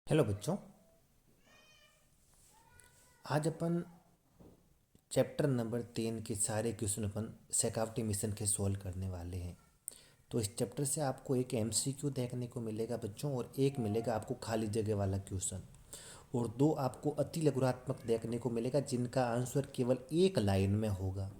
Hello बच्चों। आज अपन chapter number 3 के सारे क्वेश्चन अपन शेखावटी मिशन के सॉल्व करने वाले हैं। तो इस चैप्टर से आपको एक एमसीक्यू देखने को मिलेगा बच्चों, और एक मिलेगा आपको खाली जगह वाला क्वेश्चन, और दो आपको अति लघुरात्मक देखने को मिलेगा जिनका आंसर केवल एक लाइन में होगा।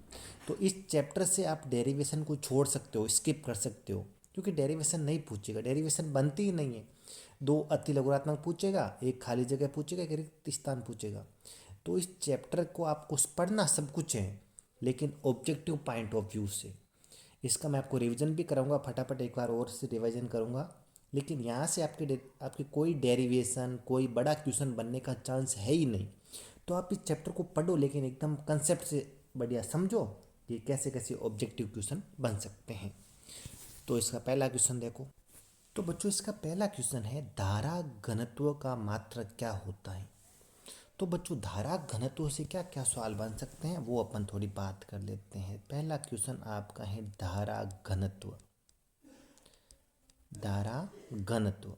तो इस चैप्टर से आप डेरिवेशन को छोड़ सकते हो, स्किप कर सकते हो, क्योंकि डेरिवेशन नहीं पूछेगा, डेरिवेशन बनती ही नहीं है। दो अति लघुरात्मक पूछेगा, एक खाली जगह पूछेगा, एक रिक्त स्थान पूछेगा। तो इस चैप्टर को आपको पढ़ना सब कुछ है, लेकिन ऑब्जेक्टिव पॉइंट ऑफ व्यू से। इसका मैं आपको रिवीजन भी कराऊंगा, फटाफट एक बार और से रिवीजन करूंगा। लेकिन यहाँ से आपके कोई डेरिवेशन, कोई बड़ा क्वेश्चन बनने का चांस है ही नहीं। तो आप इस चैप्टर को पढ़ो, लेकिन एकदम कंसेप्ट से बढ़िया समझो कि कैसे कैसे ऑब्जेक्टिव क्वेश्चन बन सकते हैं। तो इसका पहला क्वेश्चन देखो। तो बच्चों, इसका पहला क्वेश्चन है, धारा घनत्व का मात्रक क्या होता है। तो बच्चों, धारा घनत्व से क्या क्या सवाल बन सकते हैं वो अपन थोड़ी बात कर लेते हैं। पहला क्वेश्चन आपका है धारा घनत्व। धारा घनत्व,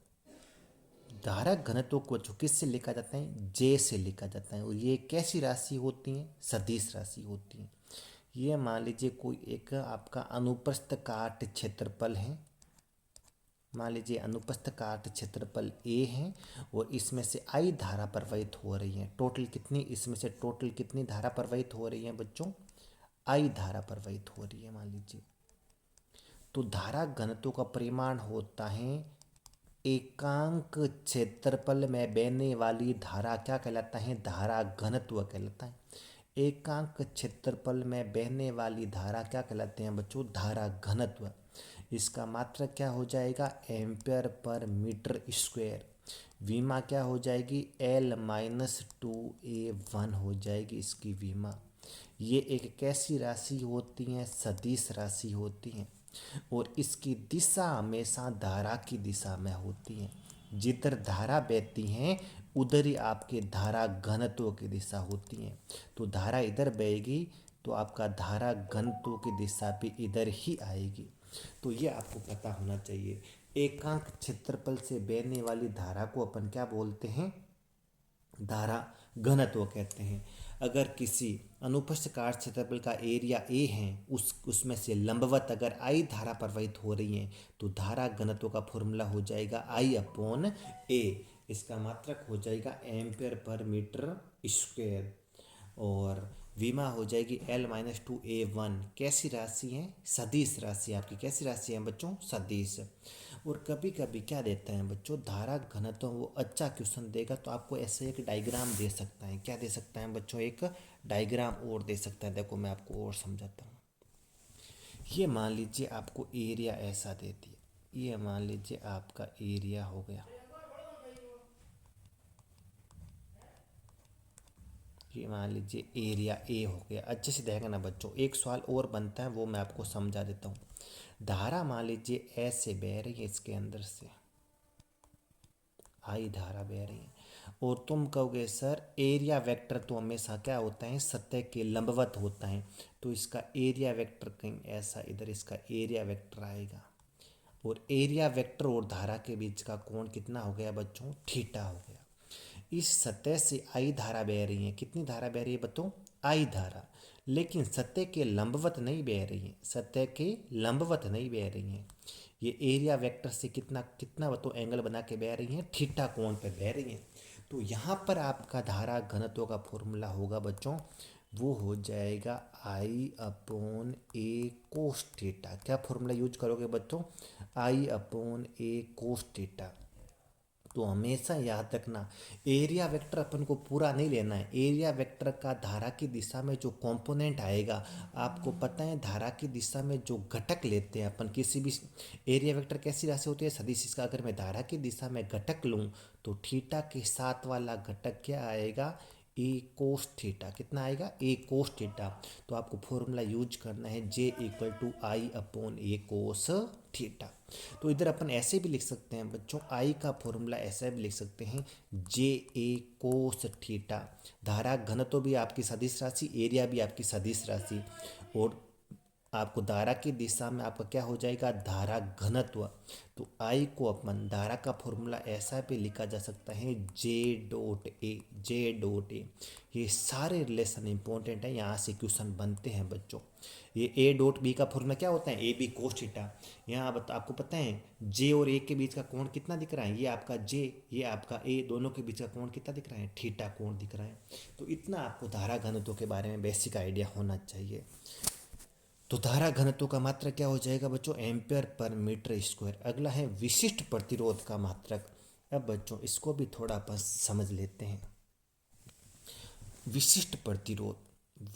धारा घनत्व को बच्चों किससे लिखा जाता है? जे से लिखा जाता है। और ये कैसी राशि होती है? सदिश राशि होती है। ये मान लीजिए कोई एक आपका अनुप्रस्थ काट क्षेत्रफल है। मान लीजिए अनुप्रस्थ काट क्षेत्रफल ए है, और इसमें से आई धारा प्रवाहित हो रही है। टोटल कितनी, इसमें से टोटल कितनी धारा प्रवाहित हो रही है बच्चों? आई धारा प्रवाहित हो रही है मान लीजिए। तो धारा घनत्व का परिमाण होता है एकांक क्षेत्रफल में बहने वाली धारा। क्या कहलाता है? धारा घनत्व कहलाता है। एकांक क्षेत्रफल में बहने वाली धारा क्या कहलाते हैं बच्चों? धारा घनत्व। इसका मात्रक क्या हो जाएगा? Ampere per metre square. विमा क्या हो जाएगी? L-2A1 हो जाएगी इसकी विमा। ये एक कैसी राशि होती है? सदिश राशि होती है। और इसकी दिशा हमेशा धारा की दिशा में होती है। जिधर धारा बहती है उधर ही आपके धारा घनत्व की दिशा होती है। तो धारा इधर बहेगी तो आपका धारा घनत्व की दिशा भी इधर ही आएगी। तो ये आपको पता होना चाहिए। एकांक क्षेत्रफल से बहने वाली धारा को अपन क्या बोलते हैं? धारा घनत्व कहते हैं। अगर किसी अनुप्रस्थ काट क्षेत्रफल का एरिया ए है, उसमें से लंबवत अगर आई धारा प्रवाहित हो रही है, तो धारा घनत्व का फॉर्मूला हो जाएगा I/A। इसका मात्रक हो जाएगा एम्पियर पर मीटर स्क्वायर। और विमा हो जाएगी L-2A1। कैसी राशि है? सदिश राशि। आपकी कैसी राशि है बच्चों? सदिश। और कभी कभी क्या देता है बच्चों? धारा घनत्व वो अच्छा क्वेश्चन देगा तो आपको ऐसे एक डायग्राम दे सकता है। क्या दे सकता है बच्चों? एक डायग्राम और दे सकता है। देखो मैं आपको और समझाता हूँ। ये मान लीजिए आपको एरिया ऐसा दे दिया। ये मान लीजिए आपका एरिया हो गया। ये मान लीजिए एरिया ए हो गया। अच्छे से देखना बच्चों, एक सवाल और बनता है वो मैं आपको समझा देता हूँ। धारा मान लीजिए ऐसे बह रही है, इसके अंदर से आई धारा बह रही है, और तुम कहोगे सर एरिया वेक्टर तो हमेशा क्या होता है? सतह के लंबवत होता है। तो इसका एरिया वेक्टर कहीं ऐसा, इधर इसका एरिया वेक्टर आएगा। और एरिया वेक्टर और धारा के बीच का कोण कितना हो गया बच्चों? थीटा हो गया। इस सतह से आई धारा बह रही है। कितनी धारा बह रही है बच्चों? आई धारा। लेकिन सतह के लंबवत नहीं बह रही है। सतह के लंबवत नहीं बह रही है। ये एरिया वेक्टर से कितना कितना बतो एंगल बना के बह रही हैं? थीटा कोण पे बह रही हैं। तो यहाँ पर आपका धारा घनत्व का फॉर्मूला होगा बच्चों, वो हो जाएगा I/A कोस थीटा। क्या फॉर्मूला यूज करोगे बच्चों? I/A cos theta. तो हमेशा याद रखना, एरिया वेक्टर अपन को पूरा नहीं लेना है। एरिया वेक्टर का धारा की दिशा में जो कंपोनेंट आएगा, आपको पता है धारा की दिशा में जो घटक लेते हैं अपन किसी भी, एरिया वेक्टर कैसी राशि होती है? सदिश। इसका अगर मैं धारा की दिशा में घटक लूँ तो थीटा के साथ वाला घटक क्या आएगा? ए कोस थीटा। कितना आएगा? ए कोस थीटा। तो आपको फॉर्मूला यूज करना है J=I/A कोस थीटा। तो इधर अपन ऐसे भी लिख सकते हैं बच्चों, आई का फॉर्मूला ऐसा भी लिख सकते हैं JA कोस थीटा। धारा घनत्व भी आपकी सदिश राशि, एरिया भी आपकी सदिश राशि, और आपको धारा की दिशा में आपका क्या हो जाएगा, धारा घनत्व। तो आई को अपन धारा का फॉर्मूला ऐसा भी लिखा जा सकता है जे डॉट ए। ये सारे रिलेशन इंपॉर्टेंट है, यहाँ से क्वेश्चन बनते हैं बच्चों। ये ए डॉट बी का फॉर्मूला क्या होता है, ए बी कोस थीटा। यहाँ आपको पता है जे और ए के बीच का कोण कितना दिख रहा है, ये आपका जे, ये आपका ए, दोनों के बीच का कोण कितना दिख रहा है, थीटा कोण दिख रहा है। तो इतना आपको धारा घनत्व के बारे में बेसिक आइडिया होना चाहिए। तो धारा घनत्व का मात्रक क्या हो जाएगा बच्चों, एम्पियर पर मीटर स्क्वायर। अगला है विशिष्ट प्रतिरोध का मात्रक। अब बच्चों इसको भी थोड़ा अपन समझ लेते हैं। विशिष्ट प्रतिरोध,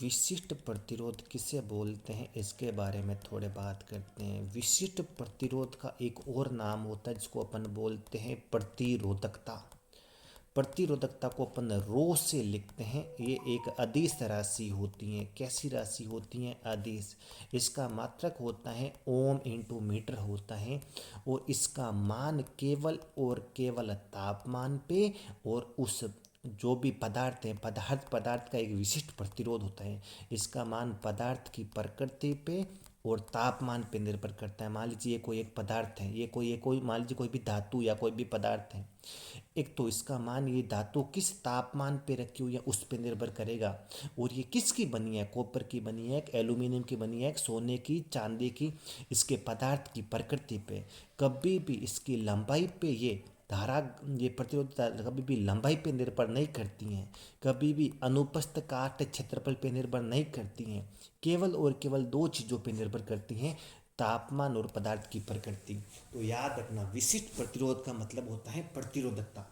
विशिष्ट प्रतिरोध किसे बोलते हैं इसके बारे में थोड़े बात करते हैं। विशिष्ट प्रतिरोध का एक और नाम होता है जिसको अपन बोलते हैं प्रतिरोधकता। प्रतिरोधकता को अपन रो से लिखते हैं। ये एक अदिश राशि होती है। कैसी राशि होती है, अदिश। इसका मात्रक होता है ओम इंटू मीटर होता है, और इसका मान केवल और केवल तापमान पे और उस जो भी पदार्थ है, पदार्थ का एक विशिष्ट प्रतिरोध होता है। इसका मान पदार्थ की प्रकृति पे और तापमान पे निर्भर करता है। मान लीजिए ये कोई एक पदार्थ है, ये कोई मान लीजिए कोई भी धातु या कोई भी पदार्थ है। एक तो इसका मान ये धातु किस तापमान पे रखी हुई है उस पे निर्भर करेगा, और ये किसकी बनी है, कॉपर की बनी है, एक एल्यूमिनियम की बनी है, एक सोने की, चांदी की। इसके पदार्थ की प्रकृति पे कभी भी इसकी लंबाई पे ये प्रतिरोधकता कभी भी लंबाई पे निर्भर नहीं करती हैं, कभी भी अनुप्रस्थ काट क्षेत्रफल पे निर्भर नहीं करती हैं। केवल और केवल दो चीज़ों पे निर्भर करती हैं, तापमान और पदार्थ की प्रकृति। तो याद रखना, विशिष्ट प्रतिरोध का मतलब होता है प्रतिरोधकता।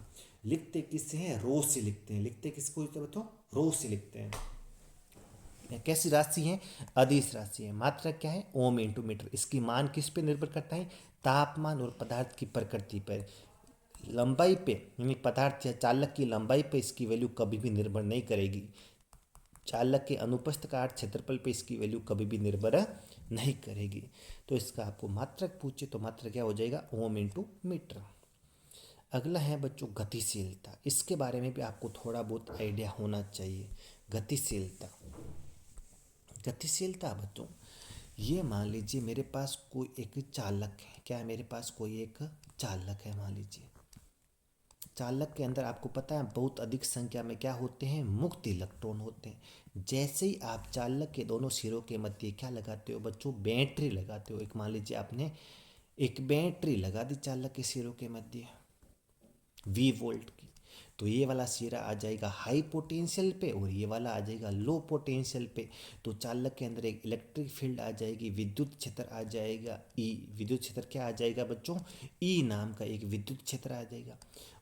लिखते किससे हैं, रो से लिखते हैं। लिखते किसको बताओ, रो से लिखते हैं। कैसी राशि है, अदिश राशि है। मात्रक क्या है, ओम इंटू मीटर। इसकी मान किस पे निर्भर करता है, तापमान और पदार्थ की प्रकृति पर। लंबाई पे यानी पदार्थ या चालक की लंबाई पे इसकी वैल्यू कभी भी निर्भर नहीं करेगी। चालक के अनुप्रस्थ काट क्षेत्रफल पे इसकी वैल्यू कभी भी निर्भर नहीं करेगी। तो इसका आपको मात्रक पूछे तो मात्रक क्या हो जाएगा, ओम इंटू मीटर। अगला है बच्चों गतिशीलता। इसके बारे में भी आपको थोड़ा बहुत आइडिया होना चाहिए। गतिशीलता, गतिशीलता बच्चों, ये मान लीजिए मेरे पास कोई एक चालक है। क्या है, मेरे पास कोई एक चालक है। मान लीजिए चालक के अंदर आपको पता है बहुत अधिक संख्या में क्या होते हैं, मुक्त इलेक्ट्रॉन होते हैं। जैसे ही आप चालक के दोनों सिरों के मध्य क्या लगाते हो बच्चों, बैटरी लगाते हो। एक मान लीजिए आपने एक बैटरी लगा दी चालक के सिरों के मध्य 20 वोल्ट की, तो ये वाला सिरा आ जाएगा हाई पोटेंशियल पे और ये वाला आ जाएगा लो पोटेंशियल पे। तो चालक के अंदर एक इलेक्ट्रिक फील्ड आ जाएगी, विद्युत क्षेत्र आ जाएगा ई। विद्युत क्षेत्र क्या आ जाएगा बच्चों, ई नाम का एक विद्युत क्षेत्र आ जाएगा।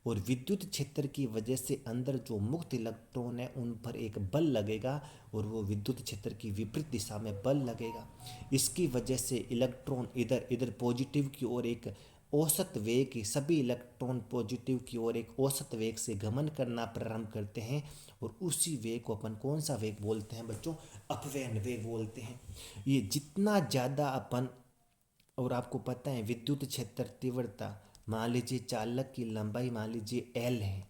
और विद्युत क्षेत्र की वजह से अंदर जो मुक्त इलेक्ट्रॉन है उन पर एक बल लगेगा, और वो विद्युत क्षेत्र की विपरीत दिशा में बल लगेगा। इसकी वजह से इलेक्ट्रॉन इधर इधर पॉजिटिव की ओर एक औसत वेग की, सभी इलेक्ट्रॉन पॉजिटिव की ओर एक औसत वेग से गमन करना प्रारंभ करते हैं। और उसी वेग को अपन कौन सा वेग बोलते हैं बच्चों, अपवहन वेग बोलते हैं। ये जितना ज़्यादा अपन, और आपको पता है विद्युत क्षेत्र तीव्रता, मान लीजिए चालक की लंबाई मान लीजिए एल है,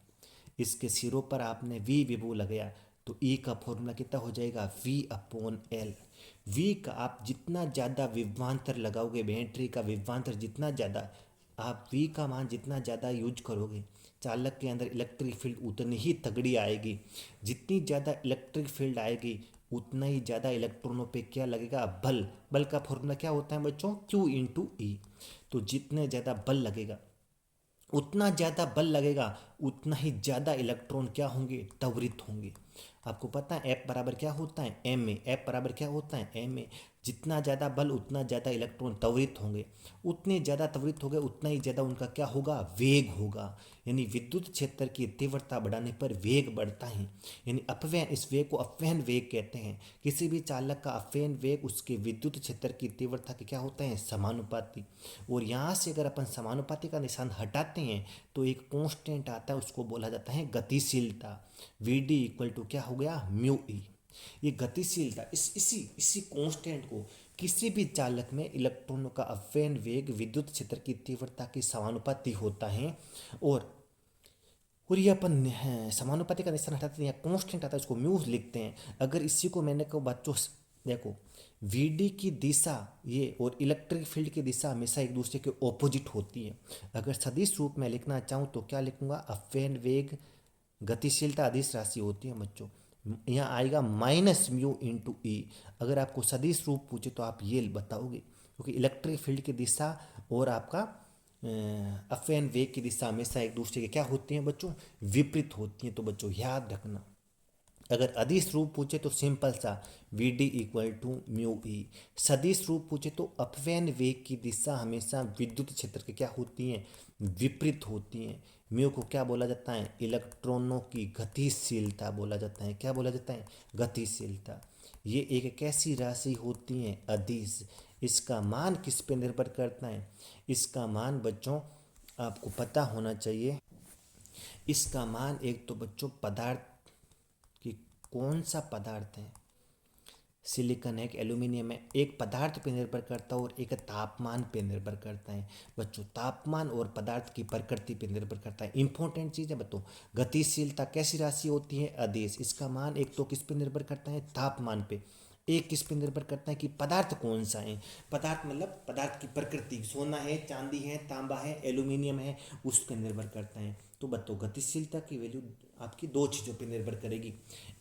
इसके सिरों पर आपने वी विभव लगाया, तो ई का फॉर्मूला कितना हो जाएगा, वी अपॉन एल। वी का आप जितना ज़्यादा विभवांतर लगाओगे, बैटरी का विभवांतर जितना ज़्यादा, आप वी का मान जितना ज़्यादा यूज करोगे, चालक के अंदर इलेक्ट्रिक फील्ड उतनी ही तगड़ी आएगी। जितनी ज़्यादा इलेक्ट्रिक फील्ड आएगी उतना ही ज़्यादा इलेक्ट्रॉनों पे क्या लगेगा, बल। बल का फॉर्मूला क्या होता है बच्चों, Q इंटू ई। तो जितने ज़्यादा बल लगेगा, उतना ज़्यादा बल लगेगा, उतना ही ज़्यादा इलेक्ट्रॉन क्या होंगे, त्वरित होंगे। आपको पता है F बराबर क्या होता है, एम ए। F बराबर क्या होता है, एम ए। जितना ज़्यादा बल उतना ज़्यादा इलेक्ट्रॉन त्वरित होंगे, उतने ज़्यादा त्वरित होंगे उतना ही ज़्यादा उनका क्या होगा, वेग होगा। यानी विद्युत क्षेत्र की तीव्रता बढ़ाने पर वेग बढ़ता है, यानी अपवहन, इस वेग को अपवहन वेग कहते हैं। किसी भी चालक का अपवहन वेग उसके विद्युत क्षेत्र की तीव्रता के क्या होता है, समानुपाती। और यहाँ से अगर अपन समानुपाती का निशान हटाते हैं तो एक कांस्टेंट आता है, उसको बोला जाता है गतिशीलता। वी डी इक्वल टू क्या हो गया, म्यू ई। ये गतिशीलता, इसी कांस्टेंट को किसी भी चालक में इलेक्ट्रॉनों का अपवहन वेग विद्युत क्षेत्र की तीव्रता के समानुपाती होता है। और ये अपन समानुपाती का निशान हटाते हैं, कांस्टेंट आता है, उसको म्यू लिखते हैं। अगर इसी को मैंने को बच्चों देखो वीडी की दिशा ये और इलेक्ट्रिक फील्ड की दिशा हमेशा एक दूसरे के ऑपोजिट होती है। अगर सदिश रूप में लिखना चाहूँ तो क्या लिखूंगा, अपव्यय वेग गतिशीलता अदिश राशि होती है बच्चों। यहाँ आएगा माइनस म्यू इंटू ई। अगर आपको सदिश रूप पूछे तो आप ये बताओगे, क्योंकि इलेक्ट्रिक फील्ड की दिशा और आपका अपव्यय वेग की दिशा हमेशा एक दूसरे के क्या होती हैं बच्चों, विपरीत होती हैं। तो बच्चों याद रखना, अगर अदिश रूप पूछे तो सिंपल सा v d equal to mu e. सदिश रूप पूछे तो अपव्यय वेग की दिशा हमेशा विद्युत क्षेत्र के क्या होती हैं, विपरीत होती हैं। म्यू को क्या बोला जाता है, इलेक्ट्रॉनों की गतिशीलता बोला जाता है। क्या बोला जाता है, गतिशीलता। ये एक कैसी राशि होती है, अदिश। इसका मान किस पे निर्भर करता है, इसका मान बच्चों आपको पता होना चाहिए। इसका मान एक तो बच्चों पदार्थ कि कौन सा पदार्थ है, सिलिकॉन है कि एल्यूमिनियम है, एक पदार्थ पे निर्भर करता है और एक तापमान पे निर्भर करता है बच्चों। तापमान और पदार्थ की प्रकृति पे निर्भर करता है। इंपॉर्टेंट चीज़ है बच्चों, गतिशीलता कैसी राशि होती है, अदिश। इसका मान एक तो किस पे निर्भर करता है, तापमान पे। एक किस पे निर्भर करता है कि पदार्थ कौन सा है। पदार्थ मतलब पदार्थ की प्रकृति, सोना है, चांदी है, तांबा है, एल्यूमिनियम है, उस पर निर्भर करता है। तो बताओ गतिशीलता की वैल्यू आपकी दो चीज़ों पे निर्भर करेगी,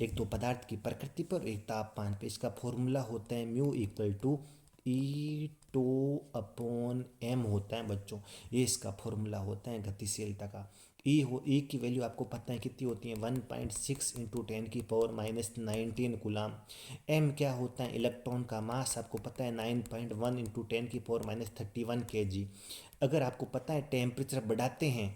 एक तो पदार्थ की प्रकृति पर, एक तापमान पे। इसका फॉर्मूला होता है mu equal to E two upon M होता है बच्चों। ये इसका फॉर्मूला होता है गतिशीलता का। ई की वैल्यू आपको पता है कितनी होती है, 1.6 इंटू 10⁻⁻19 गुलाम। एम क्या होता है, इलेक्ट्रॉन का मास आपको पता है 9.1 इंटू 10⁻31 kg। अगर आपको पता है टेम्परेचर बढ़ाते हैं,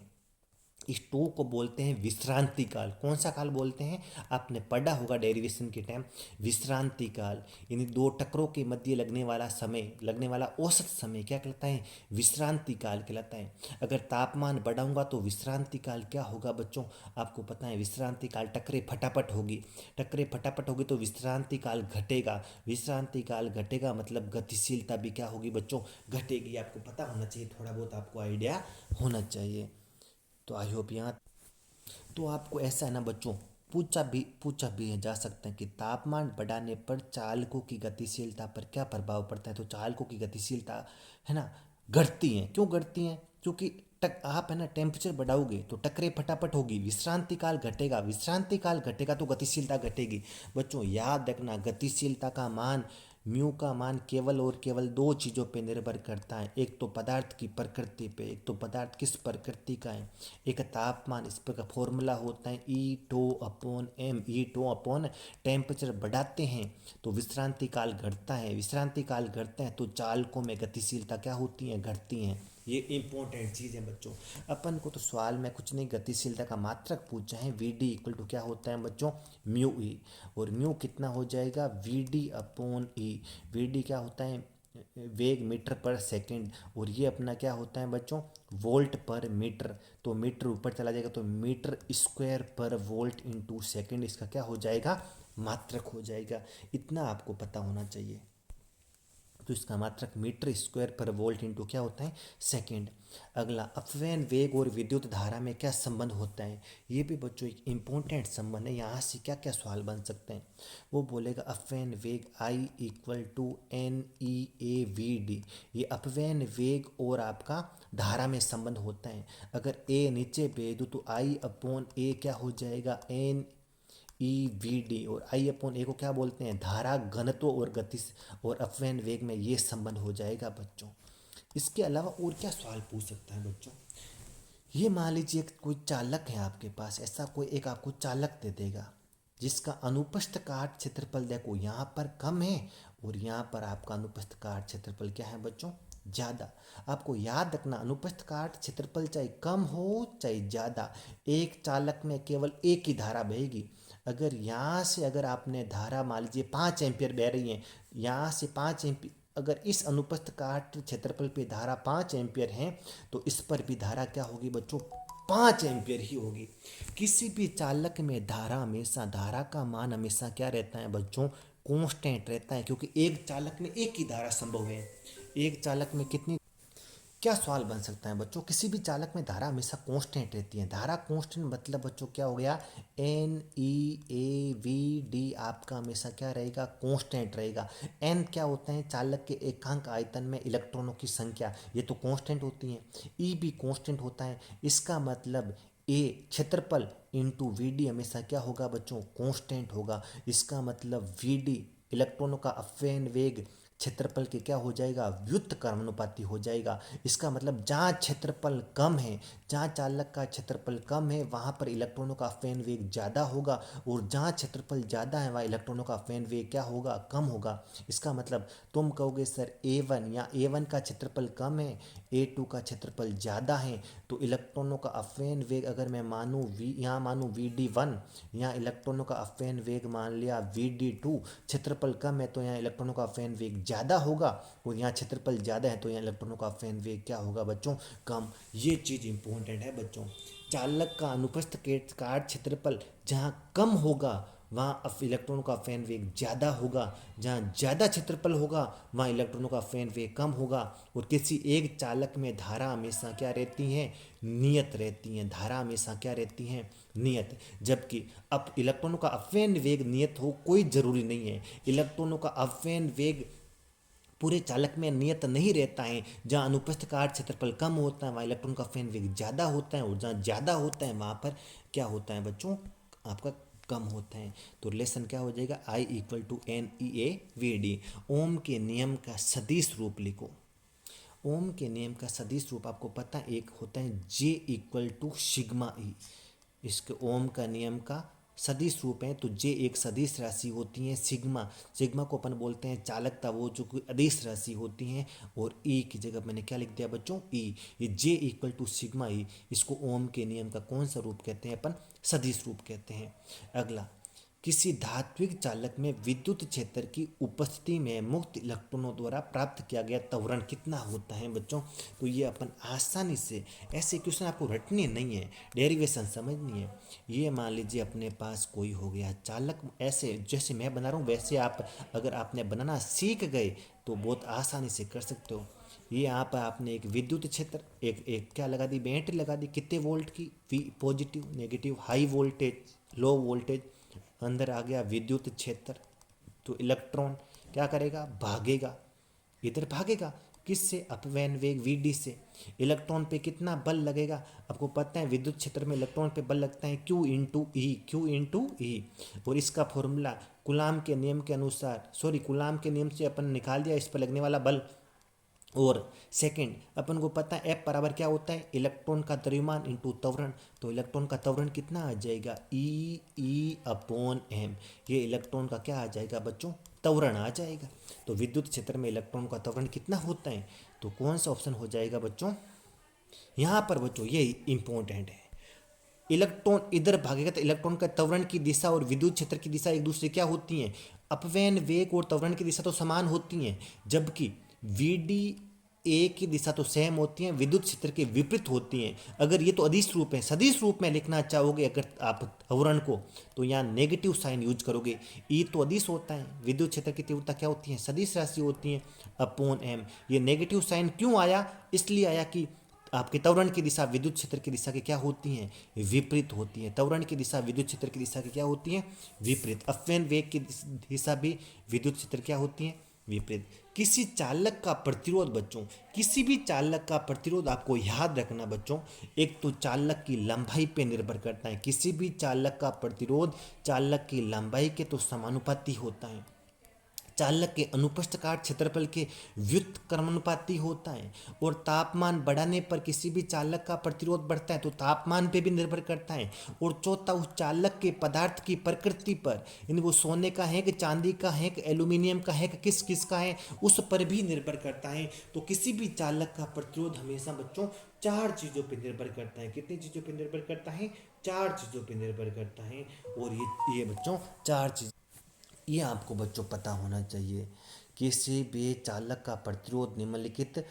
इस टू को बोलते हैं विश्रांति काल। कौन सा काल बोलते हैं, आपने पढ़ा होगा डेरिवेशन के टाइम, विश्रांति काल। यानी दो टकरों के मध्य लगने वाला समय, लगने वाला औसत समय क्या कहलाता है, विश्रांति काल कहलाता है। अगर तापमान बढ़ाऊंगा तो विश्रांति काल क्या होगा बच्चों, आपको पता है विश्रांति काल टकरे फटाफट होगी। टकरे फटाफट होगी तो विश्रांति काल घटेगा। विश्रांति काल घटेगा मतलब गतिशीलता भी क्या होगी बच्चों, घटेगी। आपको पता होना चाहिए, थोड़ा बहुत आपको आइडिया होना चाहिए। तो आई होप यहाँ, तो आपको ऐसा है ना बच्चों, पूछा भी जा सकता है कि तापमान बढ़ाने पर चालकों की गतिशीलता पर क्या प्रभाव पड़ता है। तो चालकों की गतिशीलता है ना घटती है। क्यों घटती है, क्योंकि टक आप है ना टेम्परेचर बढ़ाओगे तो टकरे फटाफट होगी, विश्रांति काल घटेगा, विश्रांति काल घटेगा तो गतिशीलता घटेगी। बच्चों याद रखना, गतिशीलता का मान, म्यू का मान केवल और केवल दो चीज़ों पे निर्भर करता है, एक तो पदार्थ की प्रकृति पे, एक तो पदार्थ किस प्रकृति का है, एक तापमान। इस पर का फॉर्मूला होता है ई टू अपॉन एम। ई टू अपॉन टेम्परेचर बढ़ाते हैं तो विश्रांति काल घटता है, विश्रांति काल घटता है तो चालकों में गतिशीलता क्या होती है, घटती हैं। ये इंपॉर्टेंट चीज़ है बच्चों। अपन को तो सवाल में कुछ नहीं, गतिशीलता का मात्रक पूछा है, वी डी इक्वल टू क्या होता है बच्चों, म्यू ई। और म्यू कितना हो जाएगा, V D upon E. V D क्या होता है, वेग मीटर पर सेकंड, और ये अपना क्या होता है बच्चों, वोल्ट पर मीटर। तो मीटर ऊपर चला जाएगा तो मीटर स्क्वायर पर वोल्ट इंटू सेकेंड इसका क्या हो जाएगा, मात्रक हो जाएगा। इतना आपको पता होना चाहिए। तो इसका मात्रक मीटर स्क्वायर पर वोल्ट इंटू क्या होता है, सेकंड। अगला, अपव्यय वेग और विद्युत धारा में क्या संबंध होता है। ये भी बच्चों एक इंपॉर्टेंट संबंध है। यहाँ से क्या क्या सवाल बन सकते हैं, वो बोलेगा अपव्यय वेग I equal to n e A v d. ये अपव्यय वेग और आपका धारा में संबंध होता है। अगर ए नीचे भेज दूँ तो आई अपॉन ए क्या हो जाएगा, एन ई वी डी। और आई अपॉन ए को क्या बोलते हैं, धारा घनत्व और गति और अपव्यय वेग में ये संबंध हो जाएगा बच्चों। इसके अलावा और क्या सवाल पूछ सकता है बच्चों, ये मान लीजिए कोई चालक है आपके पास, ऐसा कोई एक आपको चालक दे देगा जिसका अनुप्रस्थ काट क्षेत्रफल देखो यहाँ पर कम है और यहाँ पर आपका अनुप्रस्थ काट क्षेत्रफल क्या है बच्चों, ज़्यादा। आपको याद रखना, अनुप्रस्थ काट क्षेत्रफल चाहे कम हो चाहे ज़्यादा, एक चालक में केवल एक ही धारा बहेगी। अगर यहाँ से अगर आपने धारा मान लीजिए 5 एम्पियर बह रही है, यहाँ से 5 एम्पियर, अगर इस अनुप्रस्थ काट क्षेत्रफल पे धारा 5 एम्पियर है तो इस पर भी धारा क्या होगी बच्चों, 5 एम्पियर ही होगी। किसी भी चालक में धारा हमेशा, धारा का मान हमेशा क्या रहता है बच्चों, कांस्टेंट रहता है, क्योंकि एक चालक में एक ही धारा संभव है। एक चालक में कितनी, क्या सवाल बन सकता है बच्चों, किसी भी चालक में धारा हमेशा कांस्टेंट रहती है। धारा कांस्टेंट मतलब बच्चों क्या हो गया, NeAVD आपका हमेशा क्या रहेगा, कांस्टेंट रहेगा। N क्या होता है, चालक के एकांक आयतन में इलेक्ट्रॉनों की संख्या, ये तो कांस्टेंट होती है। E भी कांस्टेंट होता है। इसका मतलब A क्षेत्रफल इंटू VD हमेशा क्या होगा बच्चों, कांस्टेंट होगा। इसका मतलब VD इलेक्ट्रॉनों का अपव्यय वेग क्षेत्रफल के क्या हो जाएगा, व्युत्क्रमानुपाती कर्मानुपाती हो जाएगा। इसका मतलब जहाँ क्षेत्रफल कम है, जहाँ चालक का क्षेत्रफल कम है वहाँ पर इलेक्ट्रॉनों का अपव्यय वेग ज़्यादा होगा, और जहाँ क्षेत्रफल ज़्यादा है वहाँ इलेक्ट्रॉनों का अपव्यय वेग क्या होगा, कम होगा। इसका मतलब तुम कहोगे सर A1 या A1 का क्षेत्रफल कम है, A2 का क्षेत्रफल ज़्यादा है, तो इलेक्ट्रॉनों का अपव्यय वेग अगर मैं मानूँ यहाँ मानूँ VD1, यहाँ इलेक्ट्रॉनों का अपव्यय वेग मान लिया VD2, क्षेत्रफल कम है तो यहाँ इलेक्ट्रॉनों का अपव्यय वेग ज़्यादा होगा, और यहाँ क्षेत्रफल ज़्यादा है तो यहाँ इलेक्ट्रॉनों का अपव्यय वेग क्या होगा बच्चों, कम। ये चीज़ इंपॉर्टेंट है बच्चों। चालक का अनुप्रस्थ काट क्षेत्रफल जहाँ कम होगा वहाँ इलेक्ट्रॉनों का अपव्यय वेग ज़्यादा होगा, जहाँ ज़्यादा क्षेत्रफल होगा वहाँ इलेक्ट्रॉनों का अपव्यय वेग कम होगा। और किसी एक चालक में धारा हमेशा क्या रहती है, नियत रहती हैं। धारा हमेशा क्या रहती हैं, नियत। जबकि अब इलेक्ट्रॉनों का अपव्यय वेग नियत हो कोई ज़रूरी नहीं है। इलेक्ट्रॉनों का अपव्यय वेग पूरे चालक में नियत नहीं रहता है। जहाँ अनुप्रस्थ काट क्षेत्रफल कम होता है वहाँ इलेक्ट्रॉन का अपव्यय वेग ज़्यादा होता है, और जहाँ ज़्यादा होता है वहाँ पर क्या होता है बच्चों, आपका कम होता है। तो रिलेशन क्या हो जाएगा, I = NeAVD। ओम के नियम का सदिश रूप लिखो। ओम के नियम का सदिश रूप आपको पता है, एक होता है J = σE। इसके ओम का नियम का सदिश रूप है तो J एक सदिश राशि होती है, सिग्मा सिग्मा को अपन बोलते हैं चालकता, वो जो कोई अदिश राशि होती हैं, और E की जगह मैंने क्या लिख दिया बच्चों, E। ये J = σE, इसको ओम के नियम का कौन सा रूप कहते हैं, अपन सदिश रूप कहते हैं। अगला, किसी धात्विक चालक में विद्युत क्षेत्र की उपस्थिति में मुक्त इलेक्ट्रॉनों द्वारा प्राप्त किया गया त्वरण कितना होता है बच्चों। तो ये अपन आसानी से, ऐसे क्वेश्चन आपको रटने नहीं है, डेरिवेशन समझनी है। ये मान लीजिए अपने पास कोई हो गया चालक, ऐसे जैसे मैं बना रहा हूँ वैसे आप अगर आपने बनाना सीख गए तो बहुत आसानी से कर सकते हो। ये यहाँ पर आपने एक विद्युत क्षेत्र, एक एक क्या लगा दी, बैटरी लगा दी, कितने वोल्ट की, V positive negative, high voltage low voltage, अंदर आ गया विद्युत क्षेत्र। तो इलेक्ट्रॉन क्या करेगा, भागेगा, इधर भागेगा, किससे, अपव्यय वेग VD से। इलेक्ट्रॉन पे कितना बल लगेगा, आपको पता है विद्युत क्षेत्र में इलेक्ट्रॉन पे बल लगता है Q × E। और इसका फॉर्मूला कूलाम के नियम के अनुसार, सॉरी कूलाम के नियम से अपन निकाल दिया इस पर लगने वाला बल। और सेकंड अपन को पता है F बराबर क्या होता है, इलेक्ट्रॉन का द्रव्यमान इंटू त्वरण। तो इलेक्ट्रॉन का त्वरण कितना आ जाएगा, E/m। ये इलेक्ट्रॉन का क्या आ जाएगा बच्चों, त्वरण आ जाएगा। तो विद्युत क्षेत्र में इलेक्ट्रॉन का त्वरण कितना होता है, तो कौन सा ऑप्शन हो जाएगा बच्चों, यहाँ पर बच्चों ये इंपॉर्टेंट है। इलेक्ट्रॉन इधर भागेगा तो इलेक्ट्रॉन का त्वरण की दिशा और विद्युत क्षेत्र की दिशा एक दूसरे क्या होती हैं, अपव्यय वेग और त्वरण की दिशा तो समान होती हैं, जबकि VD की दिशा तो सेम होती है, विद्युत क्षेत्र के विपरीत होती हैं। अगर ये तो अदिश रूप है, सदिश रूप में लिखना चाहोगे अगर आप त्वरण को, तो यहाँ नेगेटिव साइन यूज करोगे। E तो अदिश होता है, विद्युत क्षेत्र की तीव्रता क्या होती है, सदिश राशि होती है, अपॉन m। ये नेगेटिव साइन क्यों आया, इसलिए आया कि आपके त्वरण की दिशा विद्युत क्षेत्र की दिशा की क्या होती हैं, विपरीत होती हैं। त्वरण की दिशा विद्युत क्षेत्र की दिशा की क्या होती हैं, विपरीत। अपव्यय वेग की दिशा भी विद्युत क्षेत्र क्या होती है, विपरीत। किसी चालक का प्रतिरोध बच्चों, किसी भी चालक का प्रतिरोध आपको याद रखना बच्चों, एक तो चालक की लंबाई पे निर्भर करता है। किसी भी चालक का प्रतिरोध चालक की लंबाई के तो समानुपाती होता है, चालक के अनुप्रस्थ काट क्षेत्रफल के व्युत्क्रमानुपाती होता है। और तापमान बढ़ाने पर किसी भी चालक का प्रतिरोध बढ़ता है, तो तापमान पे भी निर्भर करता है। और चौथा, उस चालक के पदार्थ की प्रकृति पर, यानी वो सोने का है कि चांदी का है कि एल्यूमिनियम का है कि किस किस का है, उस पर भी निर्भर करता है। तो किसी भी चालक का प्रतिरोध हमेशा बच्चों चार चीज़ों पर निर्भर करता है। कितनी चीज़ों पर निर्भर करता है, चार चीज़ों पर निर्भर करता है। और ये बच्चों चार चीज़, ये आपको बच्चों पता होना चाहिए। किसी भी चालक का प्रतिरोध निम्नलिखित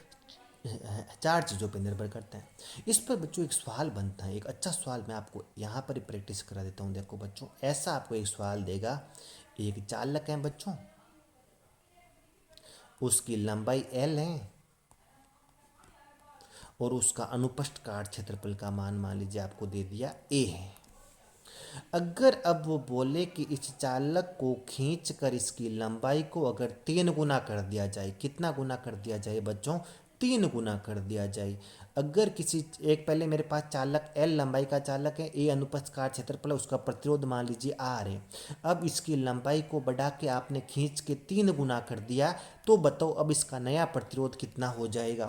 चार चीज़ों पर निर्भर करता है। इस पर बच्चों एक सवाल बनता है, एक अच्छा सवाल मैं आपको यहाँ पर ही प्रैक्टिस करा देता हूँ। देखो बच्चों, ऐसा आपको एक सवाल देगा, एक चालक है बच्चों, उसकी लंबाई L है और उसका अनुप्रस्थ काट क्षेत्रफल का मान लीजिए आपको दे दिया ए है। अगर अब वो बोले कि इस चालक को खींचकर इसकी लंबाई को अगर 3 गुना कर दिया जाए, कितना गुना कर दिया जाए बच्चों? 3 गुना कर दिया जाए। अगर किसी एक पहले मेरे पास चालक एल लंबाई का चालक है, ए अनुप्रस्थ काट क्षेत्रफल है, उसका प्रतिरोध मान लीजिए आर है। अब इसकी लंबाई को बढ़ा के आपने खींच के 3 गुना कर दिया, तो बताओ अब इसका नया प्रतिरोध कितना हो जाएगा?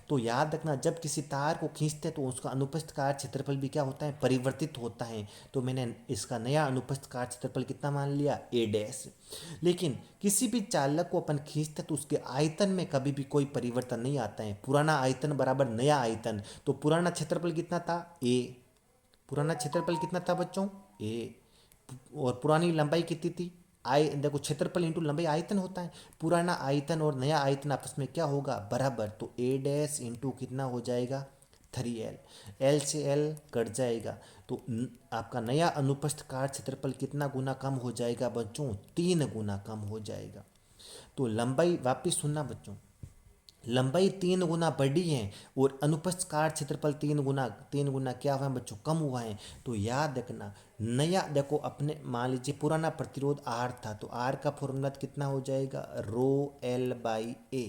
तो याद रखना, जब किसी तार को खींचते हैं तो उसका अनुप्रस्थ काट क्षेत्रफल भी क्या होता है? परिवर्तित होता है। तो मैंने इसका नया अनुप्रस्थ काट क्षेत्रफल कितना मान लिया? ए डैश। लेकिन किसी भी चालक को अपन खींचते तो उसके आयतन में कभी भी कोई परिवर्तन नहीं आता है। पुराना आयतन बराबर नया आयतन, तो पुराना क्षेत्रफल कितना था? ए। पुराना क्षेत्रफल कितना था बच्चों? ए। और पुरानी लंबाई कितनी थी? आई देखो, क्षेत्रफल इंटू लंबाई आयतन होता है। पुराना आयतन और नया आयतन आपस में क्या होगा? बराबर। तो ए डैश इंटू कितना हो जाएगा? 3L। एल से एल कट जाएगा, तो आपका नया अनुप्रस्थ काट क्षेत्रफल कितना गुना कम हो जाएगा बच्चों? 3 गुना कम हो जाएगा। तो लंबाई वापिस सुनना बच्चों, लंबाई 3 गुना बढ़ी है और अनुप्रस्थ काट क्षेत्रफल 3 गुना क्या हुआ है बच्चों? कम हुआ है। तो याद रखना, नया देखो, अपने मान लीजिए पुराना प्रतिरोध आर था, तो आर का फॉर्मूला कितना हो जाएगा? रो एल बाई ए।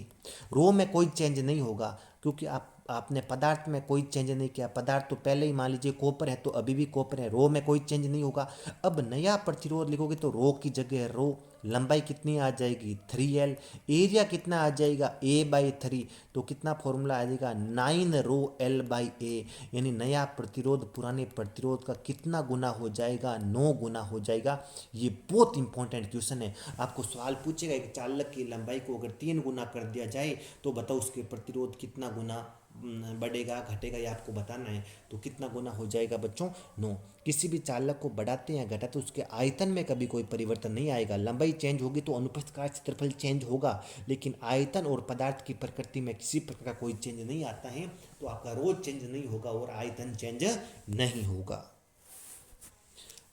रो में कोई चेंज नहीं होगा, क्योंकि आपने पदार्थ में कोई चेंज नहीं किया। पदार्थ तो पहले ही मान लीजिए कॉपर है, तो अभी भी कॉपर है, रो में कोई चेंज नहीं होगा। अब नया प्रतिरोध लिखोगे तो रो की जगह रो, लंबाई कितनी आ जाएगी? 3L। एरिया कितना आ जाएगा? A/3। तो कितना फॉर्मूला आ जाएगा? 9ρL/A। यानी नया प्रतिरोध पुराने प्रतिरोध का कितना गुना हो जाएगा? 9 गुना हो जाएगा। ये बहुत इंपॉर्टेंट क्वेश्चन है। आपको सवाल पूछेगा कि चालक की लंबाई को अगर 3 गुना कर दिया जाए तो बताओ उसके प्रतिरोध कितना गुना बढ़ेगा घटेगा, ये आपको बताना है। तो कितना गुना हो जाएगा बच्चों? 9। किसी भी चालक को बढ़ाते हैं घटाते उसके आयतन में कभी कोई परिवर्तन नहीं आएगा। लंबाई चेंज होगी तो अनुप्रस्थ काट क्षेत्रफल चेंज होगा, लेकिन आयतन और पदार्थ की प्रकृति में किसी प्रकार का कोई चेंज नहीं आता है। तो आपका रोज चेंज नहीं होगा और आयतन चेंज नहीं होगा।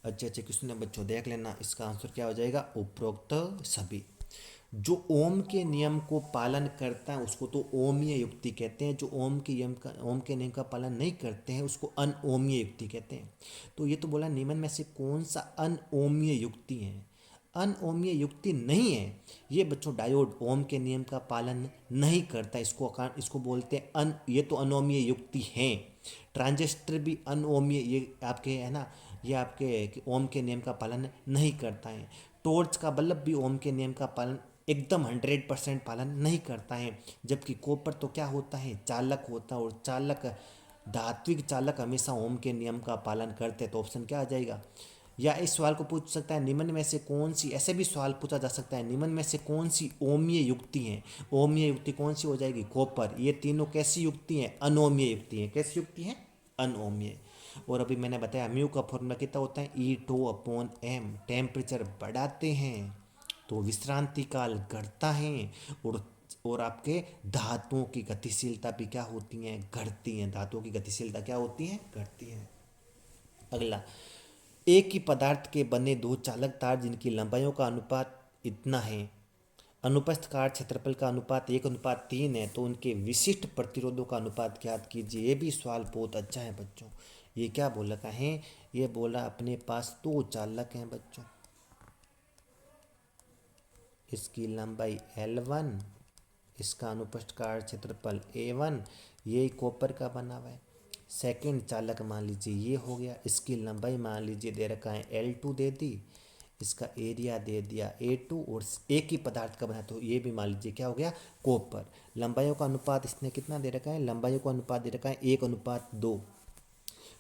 अच्छे अच्छे क्वेश्चन है बच्चों, देख लेना। इसका आंसर क्या हो जाएगा? उपरोक्त सभी। जो ओम के नियम को पालन करता है उसको तो ओमीय युक्ति कहते हैं। जो ओम के नियम का पालन नहीं करते हैं उसको अनओमीय युक्ति कहते हैं। तो ये तो बोला निम्न में से कौन सा अनओमीय युक्ति है? अनओमीय युक्ति नहीं है ये बच्चों। डायोड ओम के नियम का पालन नहीं करता, इसको बोलते हैं ये तो अनओमीय युक्ति है। ट्रांजिस्टर भी अनओमीय, ये आपके है ना, ये आपके ओम के नियम का पालन नहीं करता है। टॉर्च का बल्ब भी ओम के नियम का पालन एकदम 100% पालन नहीं करता है। जबकि कॉपर तो क्या होता है? चालक होता है, और चालक धात्विक चालक हमेशा ओम के नियम का पालन करते हैं। तो ऑप्शन क्या आ जाएगा? या इस सवाल को पूछ सकता है, निम्न में से कौन सी, ऐसे भी सवाल पूछा जा सकता है, निम्न में से कौन सी ओमीय युक्ति है? ओमीय युक्ति कौन सी हो जाएगी? कॉपर। ये तीनों कैसी युक्ति हैं? अनोमीय युक्ति हैं। कैसी युक्ति हैं? अनोमीय। और अभी मैंने बताया म्यू का फॉर्मूला कितना होता है? E2/m। टेम्परेचर बढ़ाते हैं तो विश्रांति काल घटता है, और आपके धातुओं की गतिशीलता भी क्या होती हैं? घटती हैं। धातुओं की गतिशीलता क्या होती है? घटती है। अगला, एक ही पदार्थ के बने दो चालक तार जिनकी लंबाइयों का अनुपात इतना है, अनुप्रस्थ काट क्षेत्रफल का अनुपात 1:3 है, तो उनके विशिष्ट प्रतिरोधों का अनुपात ज्ञात कीजिए। ये भी सवाल बहुत अच्छा है बच्चों। ये क्या बोला है? ये बोला अपने पास दो चालक हैं बच्चों, इसकी लंबाई L1, इसका अनुप्रस्थ काट क्षेत्रफल A1, ये कॉपर का बना हुआ है। सेकंड चालक मान लीजिए ये हो गया, इसकी लंबाई मान लीजिए दे रखा है L2 दे दी, इसका एरिया दे दिया A2, और एक ही पदार्थ का बना, तो ये भी मान लीजिए क्या हो गया? कॉपर। लंबाइयों का अनुपात इसने कितना दे रखा है? लंबाइयों का अनुपात दे रखा है 1:2।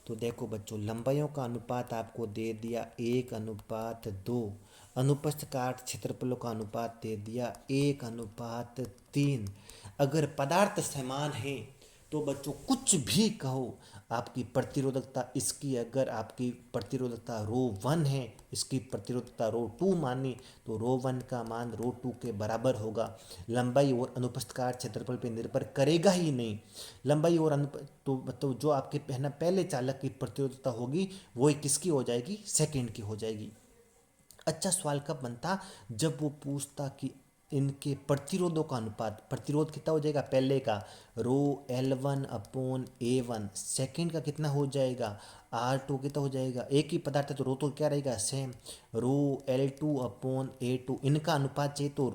तो देखो बच्चों, लंबाइयों का अनुपात आपको दे दिया 1:2। अनुप्रस्थ काट क्षेत्रफलों का अनुपात दे दिया 1:3। अगर पदार्थ समान है तो बच्चों कुछ भी कहो, आपकी प्रतिरोधकता, इसकी अगर आपकी प्रतिरोधकता ρ1 है, इसकी प्रतिरोधकता ρ2 मानी, तो ρ1 का मान ρ2 के बराबर होगा। लंबाई और अनुप्रस्थ काट क्षेत्रफल पर निर्भर करेगा ही नहीं। लंबाई और तो जो आपके पहले चालक की प्रतिरोधकता होगी वो किसकी हो जाएगी? सेकंड की हो जाएगी। अच्छा सवाल कब बनता? जब वो पूछता कि इनके प्रतिरोधों का अनुपात, प्रतिरोध कितना हो जाएगा पहले का रो L1/A1, सेकंड का कितना हो जाएगा R2 कितना हो जाएगा, एक ही पदार्थ है तो रो तो क्या रहेगा सेम, रो L2/A2, इनका अनुपात चाहिए तो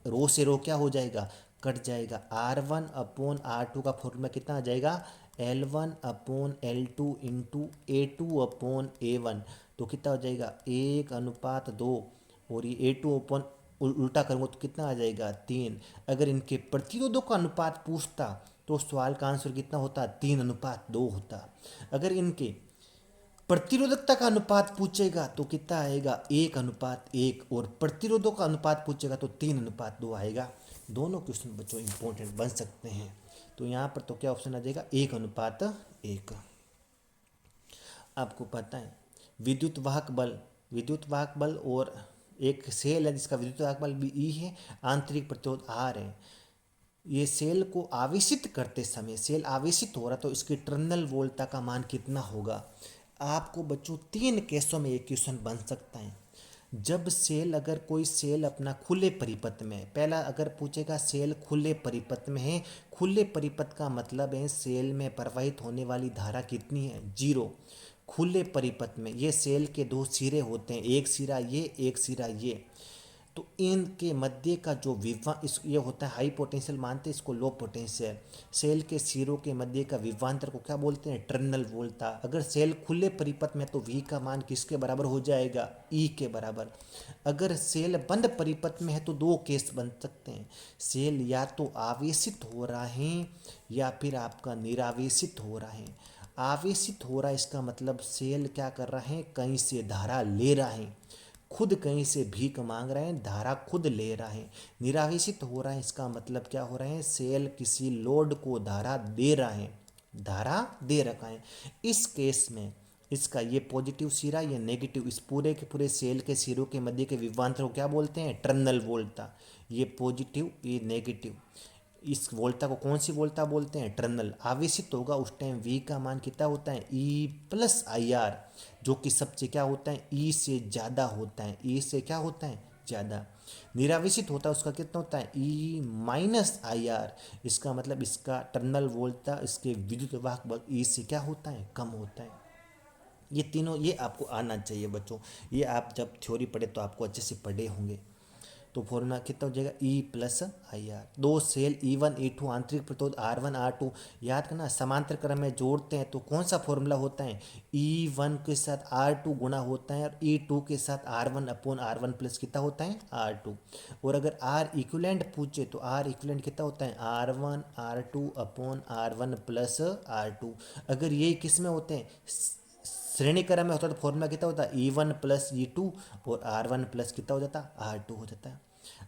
रो से रो क्या हो जाएगा कट जाएगा, R1/R2 का फॉर्मूला कितना आ जाएगा L1/L2 इंटू A2/A1, तो कितना हो जाएगा 1:2, और ये A2 अपन उल्टा करूँगा तो कितना आ जाएगा 3। अगर इनके प्रतिरोधों का अनुपात पूछता तो सवाल का आंसर कितना होता 3:2 होता। अगर इनके प्रतिरोधकता का अनुपात पूछेगा तो कितना आएगा 1:1, और प्रतिरोधों का अनुपात पूछेगा तो 3:2 आएगा। दोनों क्वेश्चन बच्चों इंपॉर्टेंट बन सकते हैं। तो यहाँ पर तो क्या ऑप्शन आ जाएगा 1:1। आपको पता है विद्युत वाहक बल और एक सेल है जिसका विद्युत वाहक बल भी ई है, आंतरिक प्रतिरोध आर है। ये सेल को आवेशित करते समय सेल आवेशित हो रहा तो इसकी टर्मिनल वोल्टता का मान कितना होगा। आपको बच्चों 3 केसों में एक क्वेश्चन बन सकता है। जब सेल, अगर कोई सेल अपना खुले परिपथ में, पहला अगर पूछेगा सेल खुले परिपथ में है, खुले परिपथ का मतलब है सेल में प्रवाहित होने वाली धारा कितनी है 0। खुले परिपथ में ये सेल के 2 सिरे होते हैं, एक सिरा ये एक सिरा ये, तो इनके मध्य का जो विभवान इस ये होता है हाई पोटेंशियल मानते हैं इसको लो पोटेंशियल। सेल के सिरों के मध्य का विभवांतर को क्या बोलते हैं टर्मिनल वोल्टता। अगर सेल खुले परिपथ में तो V का मान किसके बराबर हो जाएगा E के बराबर। अगर सेल बंद परिपथ में है तो 2 केस बन सकते हैं, सेल या तो आवेशित हो रहा है या फिर आपका निरावेशित हो रहा है। आवेशित हो रहा है इसका मतलब सेल क्या कर रहा है कहीं से धारा ले रहा है, खुद कहीं से भीख मांग रहे हैं, धारा खुद ले रहा है। निरावेशित हो रहा है इसका मतलब क्या हो रहा है सेल किसी लोड को धारा दे रहा है, धारा दे रखा है। इस केस में इसका ये पॉजिटिव सिरा ये नेगेटिव, इस पूरे के पूरे सेल के सिरों के मध्य के विभवांतर को क्या बोलते हैं टर्मिनल वोल्टता। ये पॉजिटिव ये नेगेटिव, इस वोल्टा को कौन सी वोल्टा बोलते हैं टर्मिनल। आवेशित होगा उस टाइम V का मान कितना होता है E+IR, जो कि सबसे क्या होता है E से ज़्यादा होता है, E से क्या होता है ज़्यादा। निरावेशित होता है उसका कितना होता है E-IR, इसका मतलब इसका टर्मिनल वोल्टा इसके विद्युत वाहक बल E से क्या होता है कम होता है। ये तीनों ये आपको आना चाहिए बच्चों, ये आप जब थ्योरी पढ़े तो आपको अच्छे से पढ़े होंगे। तो फॉर्मूला कितना हो जाएगा E+IR। 2 सेल E1 E2 आंतरिक प्रतिरोध R1 R2, याद करना समांतर क्रम में जोड़ते हैं तो कौन सा फॉर्मूला होता है E1 के साथ R2 गुणा होता है और E2 के साथ R1/R1 प्लस कितना होता है R2। और अगर R इक्विवेलेंट पूछे तो R इक्विवेलेंट कितना होता है R1R2/R1 प्लस R2। अगर ये किस में होते हैं श्रेणी क्रम में होता है तो फॉर्मूला कितना होता है E1+E2 और R1 प्लस कितना हो जाता है R2 हो जाता है।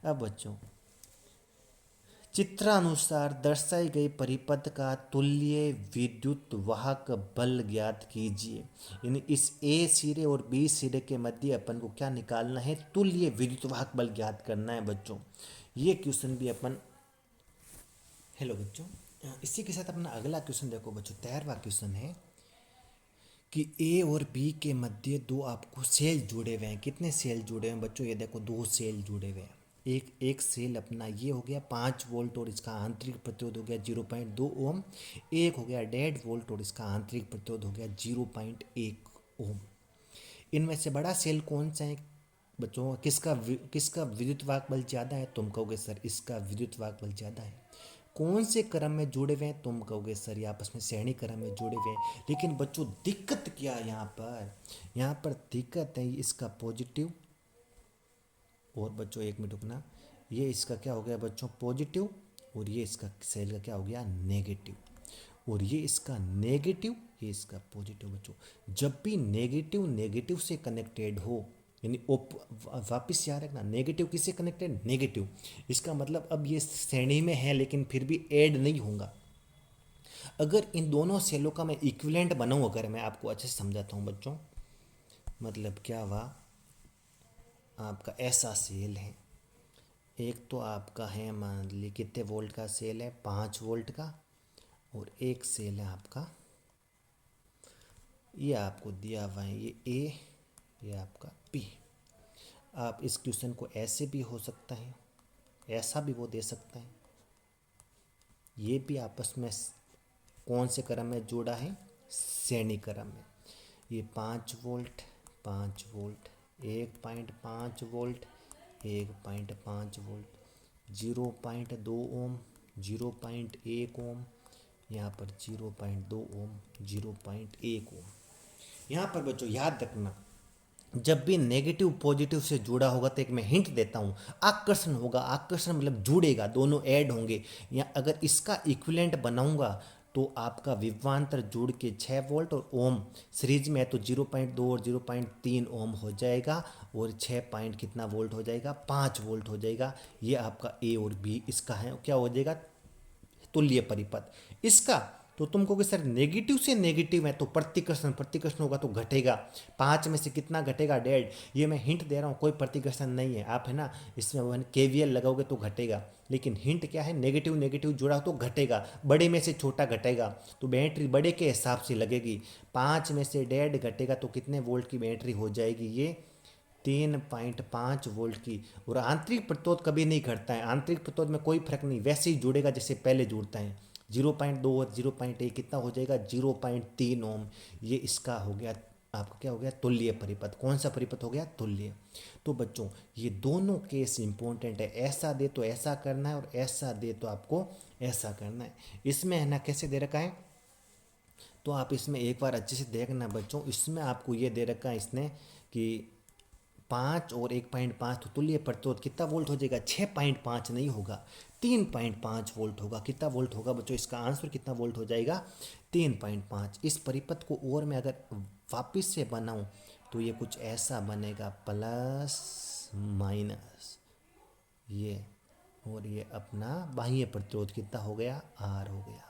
अब बच्चों चित्रानुसार दर्शाई गई परिपथ का तुल्य विद्युत वाहक बल ज्ञात कीजिए। यानी इस ए सिरे और बी सिरे के मध्य अपन को क्या निकालना है तुल्य विद्युत वाहक बल ज्ञात करना है बच्चों। ये क्वेश्चन भी अपन, हेलो बच्चों, इसी के साथ अपना अगला क्वेश्चन देखो बच्चों, 13वां क्वेश्चन है कि ए और बी के मध्य 2 आपको सेल जुड़े हुए हैं। कितने सेल जुड़े हैं बच्चों, ये देखो 2 सेल जुड़े हुए हैं। एक सेल अपना ये हो गया 5 वोल्ट और इसका आंतरिक प्रतिरोध हो गया 0.2 ओम। एक हो गया 1.5 वोल्ट और इसका आंतरिक प्रतिरोध हो गया 0.1 ओम। इनमें से बड़ा सेल कौन सा है बच्चों, किसका विद्युत वाहक बल ज़्यादा है, तुम कहोगे सर इसका विद्युत वाहक बल ज़्यादा है। कौन से क्रम में जुड़े हुए हैं, तुम कहोगे सर ये आपस में श्रेणी क्रम में जुड़े हुए हैं। लेकिन बच्चों दिक्कत क्या है यहाँ पर दिक्कत है इसका पॉजिटिव, और बच्चों एक मिनट रुकना, ये इसका क्या हो गया बच्चों पॉजिटिव, और ये इसका सेल का क्या हो गया नेगेटिव, और ये इसका नेगेटिव ये इसका पॉजिटिव। बच्चों जब भी नेगेटिव नेगेटिव से कनेक्टेड हो, यानी वापिस याद रखना नेगेटिव किससे कनेक्टेड नेगेटिव, इसका मतलब अब ये श्रेणी में है लेकिन फिर भी ऐड नहीं होगा। अगर इन दोनों सेलों का मैं इक्विवेलेंट बनाऊँ, अगर मैं आपको अच्छे से समझाता हूँ बच्चों, मतलब क्या हुआ, आपका ऐसा सेल है, एक तो आपका है मान ली कितने वोल्ट का सेल है 5 वोल्ट का, और एक सेल है आपका ये आपको दिया हुआ है ये ए, ये आपका बी। आप इस क्वेश्चन को ऐसे भी हो सकता है, ऐसा भी वो दे सकते हैं। ये भी आपस में कौन से क्रम में जुड़ा है? श्रेणी क्रम में। ये 5 वोल्ट, 5 वोल्ट, 1.5 वोल्ट, 1.5 वोल्ट, 0.2 ओम, 0.1 ओम, यहाँ पर 0.2 ओम, 0.1 ओम। यहाँ पर बच्चों याद रखना, जब भी नेगेटिव पॉजिटिव से जुड़ा होगा तो एक मैं हिंट देता हूँ, आकर्षण होगा। आकर्षण मतलब जुड़ेगा, दोनों ऐड होंगे। या अगर इसका इक्विवेलेंट बनाऊंगा तो आपका विभवांतर जुड़ के 6 वोल्ट और ओम सीरीज में है तो 0.2 और 0.3 ओम हो जाएगा, और 6 पॉइंट कितना वोल्ट हो जाएगा? 5 वोल्ट हो जाएगा। ये आपका ए और बी इसका है, क्या हो जाएगा? तुल्य परिपथ। इसका तो तुम कहोगे सर नेगेटिव से नेगेटिव है तो प्रतिकर्षण, प्रतिकर्षण होगा तो घटेगा। 5 में से कितना घटेगा? 1.5। ये मैं हिंट दे रहा हूँ, कोई प्रतिकर्षण नहीं है। आप है ना इसमें वो केवीएल लगाओगे तो घटेगा, लेकिन हिंट क्या है? नेगेटिव नेगेटिव जुड़ा तो घटेगा, बड़े में से छोटा घटेगा तो बैटरी बड़े के हिसाब से लगेगी। 5 में से 1.5 घटेगा तो कितने वोल्ट की बैटरी हो जाएगी? ये 3.5 वोल्ट की। और आंतरिक प्रतिरोध कभी नहीं घटता है, आंतरिक प्रतिरोध में कोई फर्क नहीं, वैसे ही जुड़ेगा जैसे पहले जुड़ता है। 0.2 और 0.1 कितना हो जाएगा? 0.3 ओम। ये इसका हो गया, आपका क्या हो गया? तुल्य परिपथ। कौन सा परिपथ हो गया? तुल्य। तो बच्चों ये दोनों केस इंपॉर्टेंट है, ऐसा दे तो ऐसा करना है और ऐसा दे तो आपको ऐसा करना है। इसमें है ना कैसे दे रखा है, तो आप इसमें एक बार अच्छे से देखना बच्चों। इसमें आपको ये दे रखा है इसने कि 5 और 1.5 तो तुल्य प्रतिरोध कितना वोल्ट हो जाएगा? 6.5 नहीं होगा, 3.5 वोल्ट होगा। कितना वोल्ट होगा बच्चों? इसका आंसर कितना वोल्ट हो जाएगा? 3.5। इस परिपथ को और मैं अगर वापिस से बनाऊं तो ये कुछ ऐसा बनेगा, प्लस माइनस ये, और ये अपना बाह्य प्रतिरोध कितना हो गया? आर हो गया।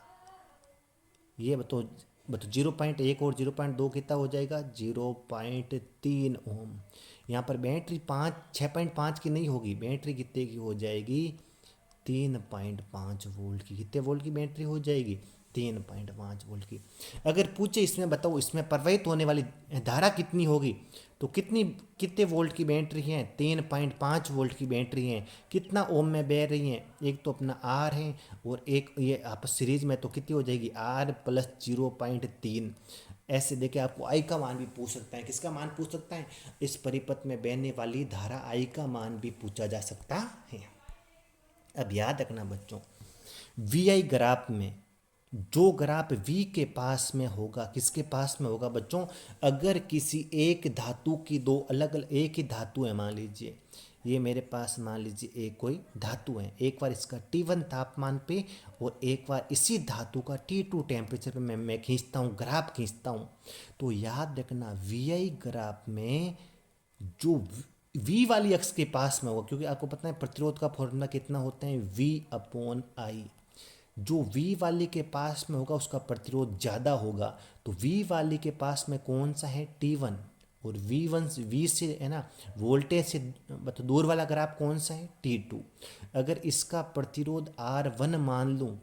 ये बताओ 0.1 और 0.2 कितना हो जाएगा? 0.3 ओम। यहाँ पर बैटरी 6.5 की नहीं होगी, बैटरी कितने की हो जाएगी? 3.5 वोल्ट की। कितने वोल्ट की बैटरी हो जाएगी? 3.5 वोल्ट की। अगर पूछे इसमें बताओ इसमें प्रवाहित होने वाली धारा कितनी होगी, तो कितने वोल्ट की बैटरी है? 3.5 वोल्ट की बैटरी है। कितना ओम में बह रही है? एक तो अपना आर है और एक ये आपस सीरीज में, तो कितनी हो जाएगी? R plus 0.3। ऐसे देखे आपको आई का मान भी पूछ सकता है। किसका मान पूछ सकता है? इस परिपथ में बहने वाली धारा आई का मान भी पूछा जा सकता है। अब याद रखना बच्चों, वी आई ग्राफ में जो ग्राफ V के पास में होगा, किसके पास में होगा बच्चों? अगर किसी एक धातु की दो अलग अलग, एक ही धातु है, मान लीजिए ये मेरे पास, मान लीजिए एक कोई धातु है, एक बार इसका T1 तापमान पे और एक बार इसी धातु का T2 टेम्परेचर पे मैं खींचता हूँ, ग्राफ खींचता हूँ, तो याद रखना VI ग्राफ में जो V वाली अक्ष के पास में होगा, क्योंकि आपको पता है प्रतिरोध का फॉर्मूला कितना होता है? V/I। जो V वाले के पास में होगा उसका प्रतिरोध ज़्यादा होगा, तो V वाले के पास में कौन सा है? T1। और V से है ना वोल्टेज से मतलब दूर वाला ग्राफ कौन सा है? T2। अगर इसका प्रतिरोध R1 मान लूँ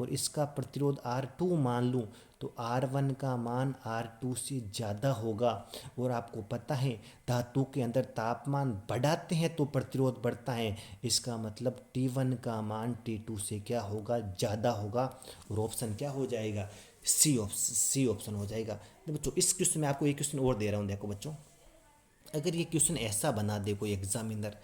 और इसका प्रतिरोध R2 मान लूँ तो R1 का मान R2 से ज़्यादा होगा। और आपको पता है धातु के अंदर तापमान बढ़ाते हैं तो प्रतिरोध बढ़ता है, इसका मतलब T1 का मान T2 से क्या होगा? ज़्यादा होगा। और ऑप्शन क्या हो जाएगा? सी ऑप्शन हो जाएगा। तो बच्चों इस क्वेश्चन में आपको एक क्वेश्चन और दे रहा हूँ, देखो बच्चों, अगर ये क्वेश्चन ऐसा बना दे कोई एग्जामिनर,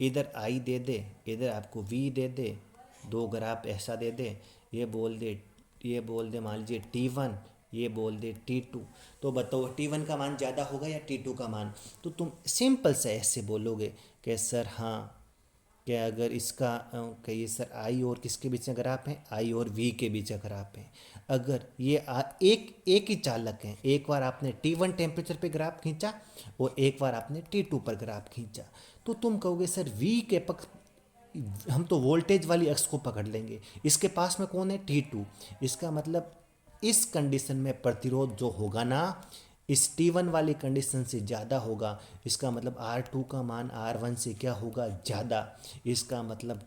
इधर आई दे दे, इधर आपको वी दे दे, दो ग्राफ ऐसा दे दे, ये बोल दे मान लीजिए T1, ये बोल दे T2, तो बताओ T1 का मान ज़्यादा होगा या T2 का मान? तो तुम सिंपल से ऐसे बोलोगे कि सर हाँ, क्या अगर इसका कहिए सर आई और किसके बीच में ग्राफ है? आई और वी के बीच में ग्राफ है। अगर ये एक ही चालक हैं, एक बार आपने T1 टेम्परेचर पे ग्राफ खींचा और एक बार आपने T2 पर ग्राफ खींचा, तो तुम कहोगे सर वी के पक्ष, हम तो वोल्टेज वाली अक्ष को पकड़ लेंगे, इसके पास में कौन है? T2। इसका मतलब इस कंडीशन में प्रतिरोध जो होगा ना इस T1 वाली कंडीशन से ज़्यादा होगा, इसका मतलब R2 का मान R1 से क्या होगा? ज़्यादा। इसका मतलब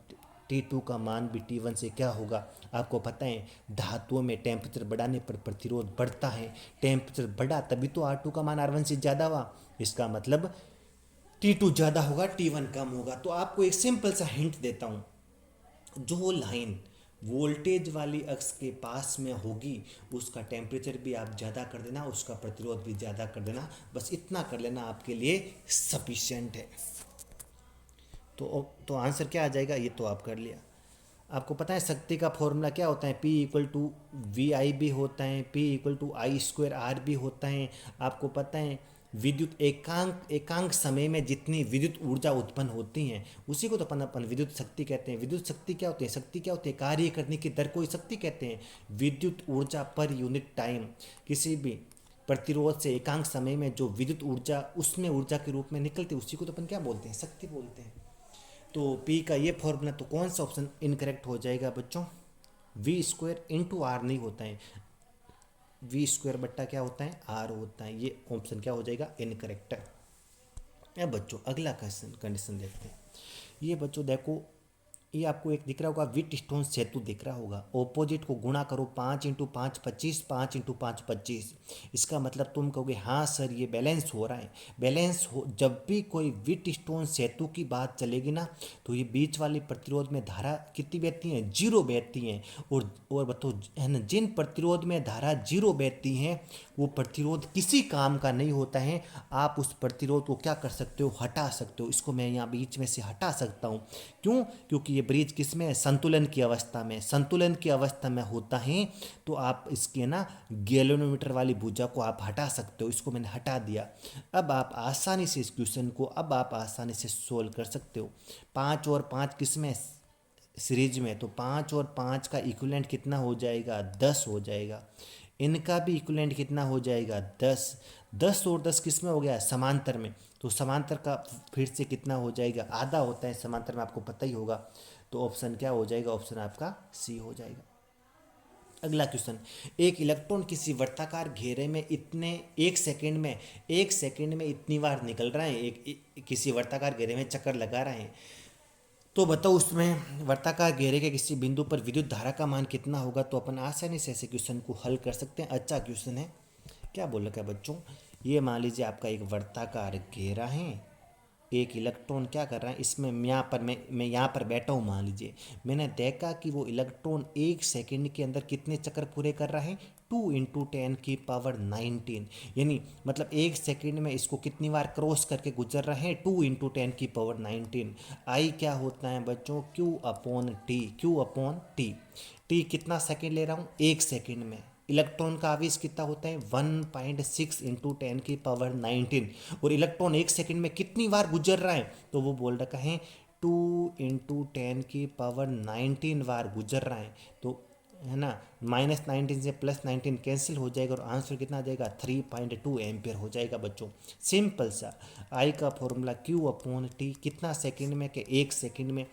T2 का मान भी T1 से क्या होगा? आपको पता है धातुओं में टेम्परेचर बढ़ाने पर प्रतिरोध बढ़ता है, टेम्परेचर बढ़ा तभी तो R2 का मान R1 से ज़्यादा हुआ, इसका मतलब T2 ज़्यादा होगा, T1 कम होगा। तो आपको एक सिंपल सा हिंट देता हूँ, जो लाइन वोल्टेज वाली अक्ष के पास में होगी उसका टेम्परेचर भी आप ज़्यादा कर देना, उसका प्रतिरोध भी ज़्यादा कर देना, बस इतना कर लेना आपके लिए सफिशिएंट है। तो आंसर क्या आ जाएगा, ये तो आप कर लिया। आपको पता है शक्ति का फॉर्मूला क्या होता है, P equal to V I भी होता है, P equal to I square R भी होता है। आपको पता है विद्युत एकांक समय में जितनी विद्युत ऊर्जा उत्पन्न होती है उसी को तो अपन विद्युत शक्ति कहते हैं। विद्युत शक्ति क्या होती है, शक्ति क्या होती है, कार्य करने की दर को ही शक्ति कहते हैं। विद्युत ऊर्जा पर यूनिट टाइम, किसी भी प्रतिरोध से एकांक समय में जो विद्युत ऊर्जा उसमें ऊर्जा के रूप में निकलती है उसी को तो अपन क्या बोलते हैं, शक्ति बोलते हैं। तो पी का ये फॉर्मूला, तो कौन सा ऑप्शन इनकरेक्ट हो जाएगा बच्चों, वी स्क्वायर इंटू आर नहीं होता है, वी स्क्वायर बट्टा क्या होता है, आर होता है। ये ऑप्शन क्या हो जाएगा, इनकरेक्ट है। अब बच्चों अगला क्वेश्चन कंडीशन देखते हैं। ये बच्चों देखो, ये आपको एक दिख रहा होगा, विट स्टोन सेतु दिख रहा होगा। ऑपोजिट को गुणा करो, 5 × 5 25, 5 × 5 25। इसका मतलब तुम कहोगे हाँ सर ये बैलेंस हो रहा है। बैलेंस हो, जब भी कोई विट स्टोन सेतु की बात चलेगी ना तो ये बीच वाली प्रतिरोध में धारा कितनी बहती है, 0 बहती हैं। और बताओ है ना, जिन प्रतिरोध में धारा 0 बहती हैं वो प्रतिरोध किसी काम का नहीं होता है। आप उस प्रतिरोध को क्या कर सकते हो, हटा सकते हो। इसको मैं यहाँ बीच में से हटा सकता हूँ। क्यों, क्योंकि ये ब्रिज किस में है, संतुलन की अवस्था में। संतुलन की अवस्था में होता है तो आप इसके ना गैल्वेनोमीटर वाली भुजा को आप हटा सकते हो। इसको मैंने हटा दिया। अब आप आसानी से इस क्वेश्चन को अब आप आसानी से सोल्व कर सकते हो। 5 और 5 किस में, सीरीज में, तो 5 और 5 का इक्विवेलेंट कितना हो जाएगा, 10 हो जाएगा। इनका भी इक्विवेलेंट कितना हो जाएगा, 10। 10 और 10 किस में हो गया, समांतर में। तो समांतर का फिर से कितना हो जाएगा, आधा होता है समांतर में, आपको पता ही होगा। तो ऑप्शन क्या हो जाएगा, ऑप्शन आपका सी हो जाएगा। अगला क्वेश्चन, एक इलेक्ट्रॉन किसी वर्ताकार घेरे में इतने 1 सेकंड में इतनी बार निकल रहा है, किसी वर्ताकार घेरे में चक्कर लगा रहे हैं। तो बताओ उसमें वर्ताकार घेरे के किसी बिंदु पर विद्युत धारा का मान कितना होगा। तो अपन आसानी से ऐसे क्वेश्चन को हल कर सकते हैं। अच्छा क्वेश्चन है। क्या बोल रखा है बच्चों, ये मान लीजिए आपका एक वर्ताकार घेरा है, एक इलेक्ट्रॉन क्या कर रहा है इसमें, मैं यहाँ पर बैठा हूँ मान लीजिए। मैंने देखा कि वो इलेक्ट्रॉन 1 सेकंड के अंदर कितने चक्कर पूरे कर रहा है, 2 × 10⁻19। यानी मतलब 1 सेकंड में इसको कितनी बार क्रॉस करके गुजर रहे हैं, 2 × 10⁻19। आई क्या होता है बच्चों, Q/T। Q/T। टी कितना सेकंड ले रहा हूँ, 1 सेकंड में। इलेक्ट्रॉन का आवेश कितना होता है, 1.6 × 10⁻19। और इलेक्ट्रॉन 1 सेकंड में कितनी बार गुजर रहा है, तो वो बोल रखा है 2 × 10⁻19 बार गुजर रहा है। तो है ना, -19 से +19 कैंसिल हो जाएगा और आंसर कितना आ जाएगा, 3.2 एम्पियर हो जाएगा बच्चों। सिंपल सा। आई का फॉर्मूला Q/T, कितना सेकंड में, कि 1 सेकंड में।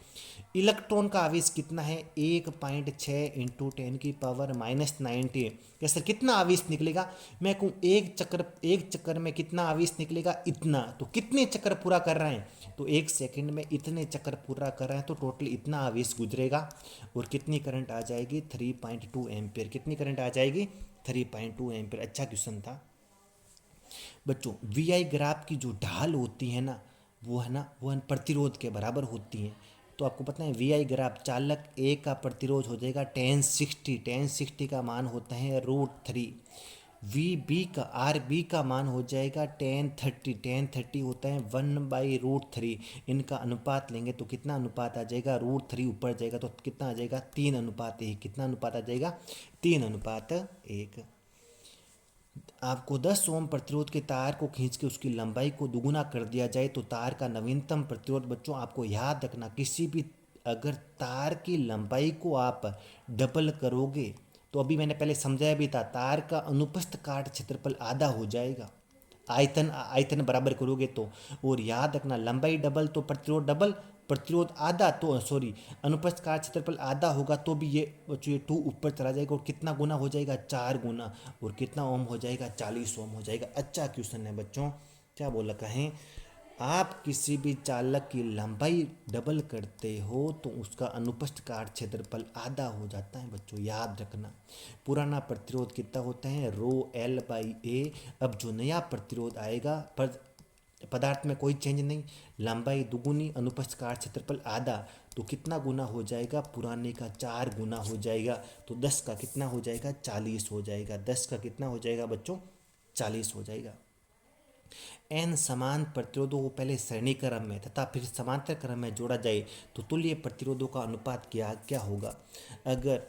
इलेक्ट्रॉन का आवेश कितना है, 1.6 × 10⁻19। सर कितना आवेश निकलेगा, मैं कहूँ एक चक्कर में कितना आवेश निकलेगा, इतना। तो कितने चक्कर पूरा कर रहे हैं, तो 1 सेकंड में इतने चक्कर पूरा कर रहे हैं तो टोटल इतना आवेश गुजरेगा। और कितनी करंट आ जाएगी, 3.2 एम्पियर। कितनी करंट आ जाएगी, 3.2 एम्पियर। अच्छा क्वेश्चन था बच्चों। वी आई ग्राफ की जो ढाल होती है ना, वो प्रतिरोध के बराबर होती हैं। तो आपको पता है वी आई ग्राफ चालक ए का प्रतिरोध हो जाएगा 1060 का मान होता है √3। वी बी का आर बी का मान हो जाएगा 1030 होता है 1/√3। इनका अनुपात लेंगे तो कितना अनुपात आ जाएगा, √3 ऊपर जाएगा तो कितना आ जाएगा, 3:1। कितना अनुपात आ जाएगा, 3:1। आपको 10 ओम प्रतिरोध के तार को खींच के उसकी लंबाई को दुगुना कर दिया जाए तो तार का नवीनतम प्रतिरोध, बच्चों आपको याद रखना, किसी भी अगर तार की लंबाई को आप डबल करोगे तो अभी मैंने पहले समझाया भी था, तार का अनुप्रस्थ काट क्षेत्रफल आधा हो जाएगा। आयतन बराबर करोगे तो। और याद रखना लंबाई डबल तो प्रतिरोध डबल, प्रतिरोध आधा तो सॉरी अनुप्रस्थ काट क्षेत्रफल आधा होगा तो भी ये बच्चों ये 2 ऊपर चला जाएगा और कितना गुना हो जाएगा, 4 गुना। और कितना ओम हो जाएगा, 40 ओम हो जाएगा। अच्छा क्वेश्चन है बच्चों। क्या बोला कहें, आप किसी भी चालक की लंबाई डबल करते हो तो उसका अनुप्रस्थ काट क्षेत्रफल आधा हो जाता है बच्चों, याद रखना। पुराना प्रतिरोध कितना होता है, ρL/A। अब जो नया प्रतिरोध आएगा, पदार्थ में कोई चेंज नहीं, लंबाई दुगुनी, अनुप्रस्थ काट क्षेत्रफल आधा, तो कितना गुना हो जाएगा, पुराने का 4 गुना हो जाएगा। तो 10 का कितना हो जाएगा, 40 हो जाएगा। 10 का कितना हो जाएगा बच्चों, 40 हो जाएगा। एन समान प्रतिरोधों को पहले श्रेणी क्रम में तथा फिर समांतर क्रम में जोड़ा जाए तो तुल्य प्रतिरोधों का अनुपात क्या क्या होगा। अगर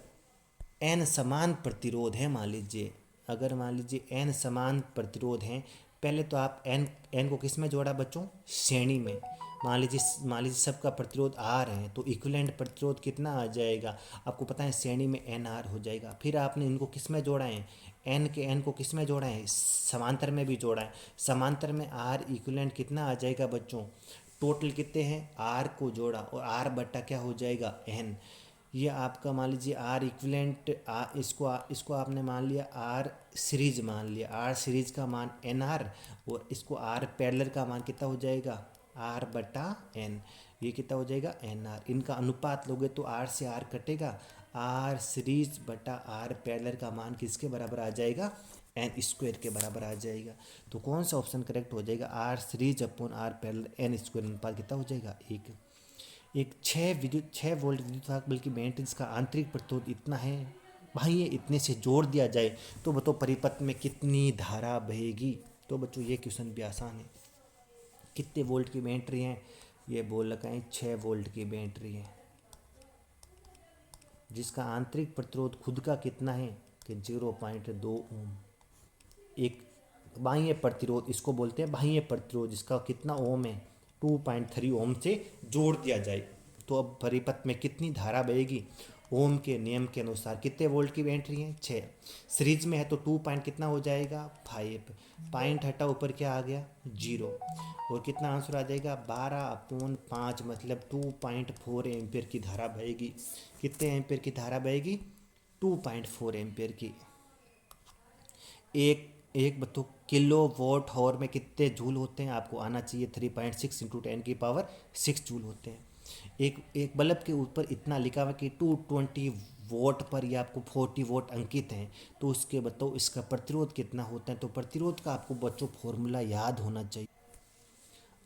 एन समान प्रतिरोध है, मान लीजिए, अगर मान लीजिए एन समान प्रतिरोध हैं, पहले तो आप एन एन को किस में जोड़ा बच्चों, श्रेणी में। मान लीजिए सबका प्रतिरोध आर है तो इक्विवेलेंट प्रतिरोध कितना आ जाएगा, आपको पता है श्रेणी में एन आर हो जाएगा। फिर आपने इनको किस में जोड़ा है, एन को किस में जोड़ा है, समांतर में भी जोड़ा है। समांतर में आर इक्विवेलेंट कितना आ जाएगा बच्चों, टोटल कितने हैं, आर को जोड़ा और आर बट्टा क्या हो जाएगा, एन। ये आपका मान लीजिए आर इक्विवेलेंट, इसको आपने मान लिया आर सीरीज मान लिया, आर सीरीज का मान एन आर, और इसको आर पैरेलल का मान कितना हो जाएगा, आर बटा एन। ये कितना हो जाएगा, एन आर। इनका अनुपात लोगे तो आर से आर कटेगा, आर सीरीज बटा आर पैरेलल का मान किसके बराबर आ जाएगा, एन स्क्वायर के बराबर आ जाएगा। तो कौन सा ऑप्शन करेक्ट हो जाएगा, R series upon R parallel N square, अनुपात कितना हो जाएगा, एक 6 वोल्ट विद्युत वाहक बल्कि बैटरी जिसका आंतरिक प्रतिरोध इतना है, भाई ये इतने से जोड़ दिया जाए तो बताओ परिपथ में कितनी धारा बहेगी। तो बच्चों ये क्वेश्चन भी आसान है। कितने वोल्ट की बैटरी है, ये बोल रखा है 6 वोल्ट की बैटरी है, जिसका आंतरिक प्रतिरोध खुद का कितना है कि 0.2 ओम। एक बाह्य प्रतिरोध, इसको बोलते हैं बाह्य प्रतिरोध, जिसका कितना ओम है, 2.3 ओम से जोड़ दिया जाए तो अब परिपथ में कितनी धारा बहेगी। ओम के नियम के अनुसार कितने वोल्ट की बैटरी है, 6। सीरीज में है तो 2 पॉइंट कितना हो जाएगा, 5। पॉइंट हटा ऊपर क्या आ गया, 0। और कितना आंसर आ जाएगा, 12/5, मतलब 2.4 एम्पियर की धारा बहेगी। कितने एम्पियर की धारा बहेगी, 2.4 एम्पियर की। एक एक बतो किलो वोट हावर में कितने जूल होते हैं, आपको आना चाहिए, 3.6 इंटू 10⁻6 जूल होते हैं। एक बल्ब के ऊपर इतना लिखा हुआ कि 220 वोट पर, ये आपको 40 वोट अंकित हैं, तो उसके बताओ इसका प्रतिरोध कितना होता है। तो प्रतिरोध का आपको बच्चों फॉर्मूला याद होना चाहिए।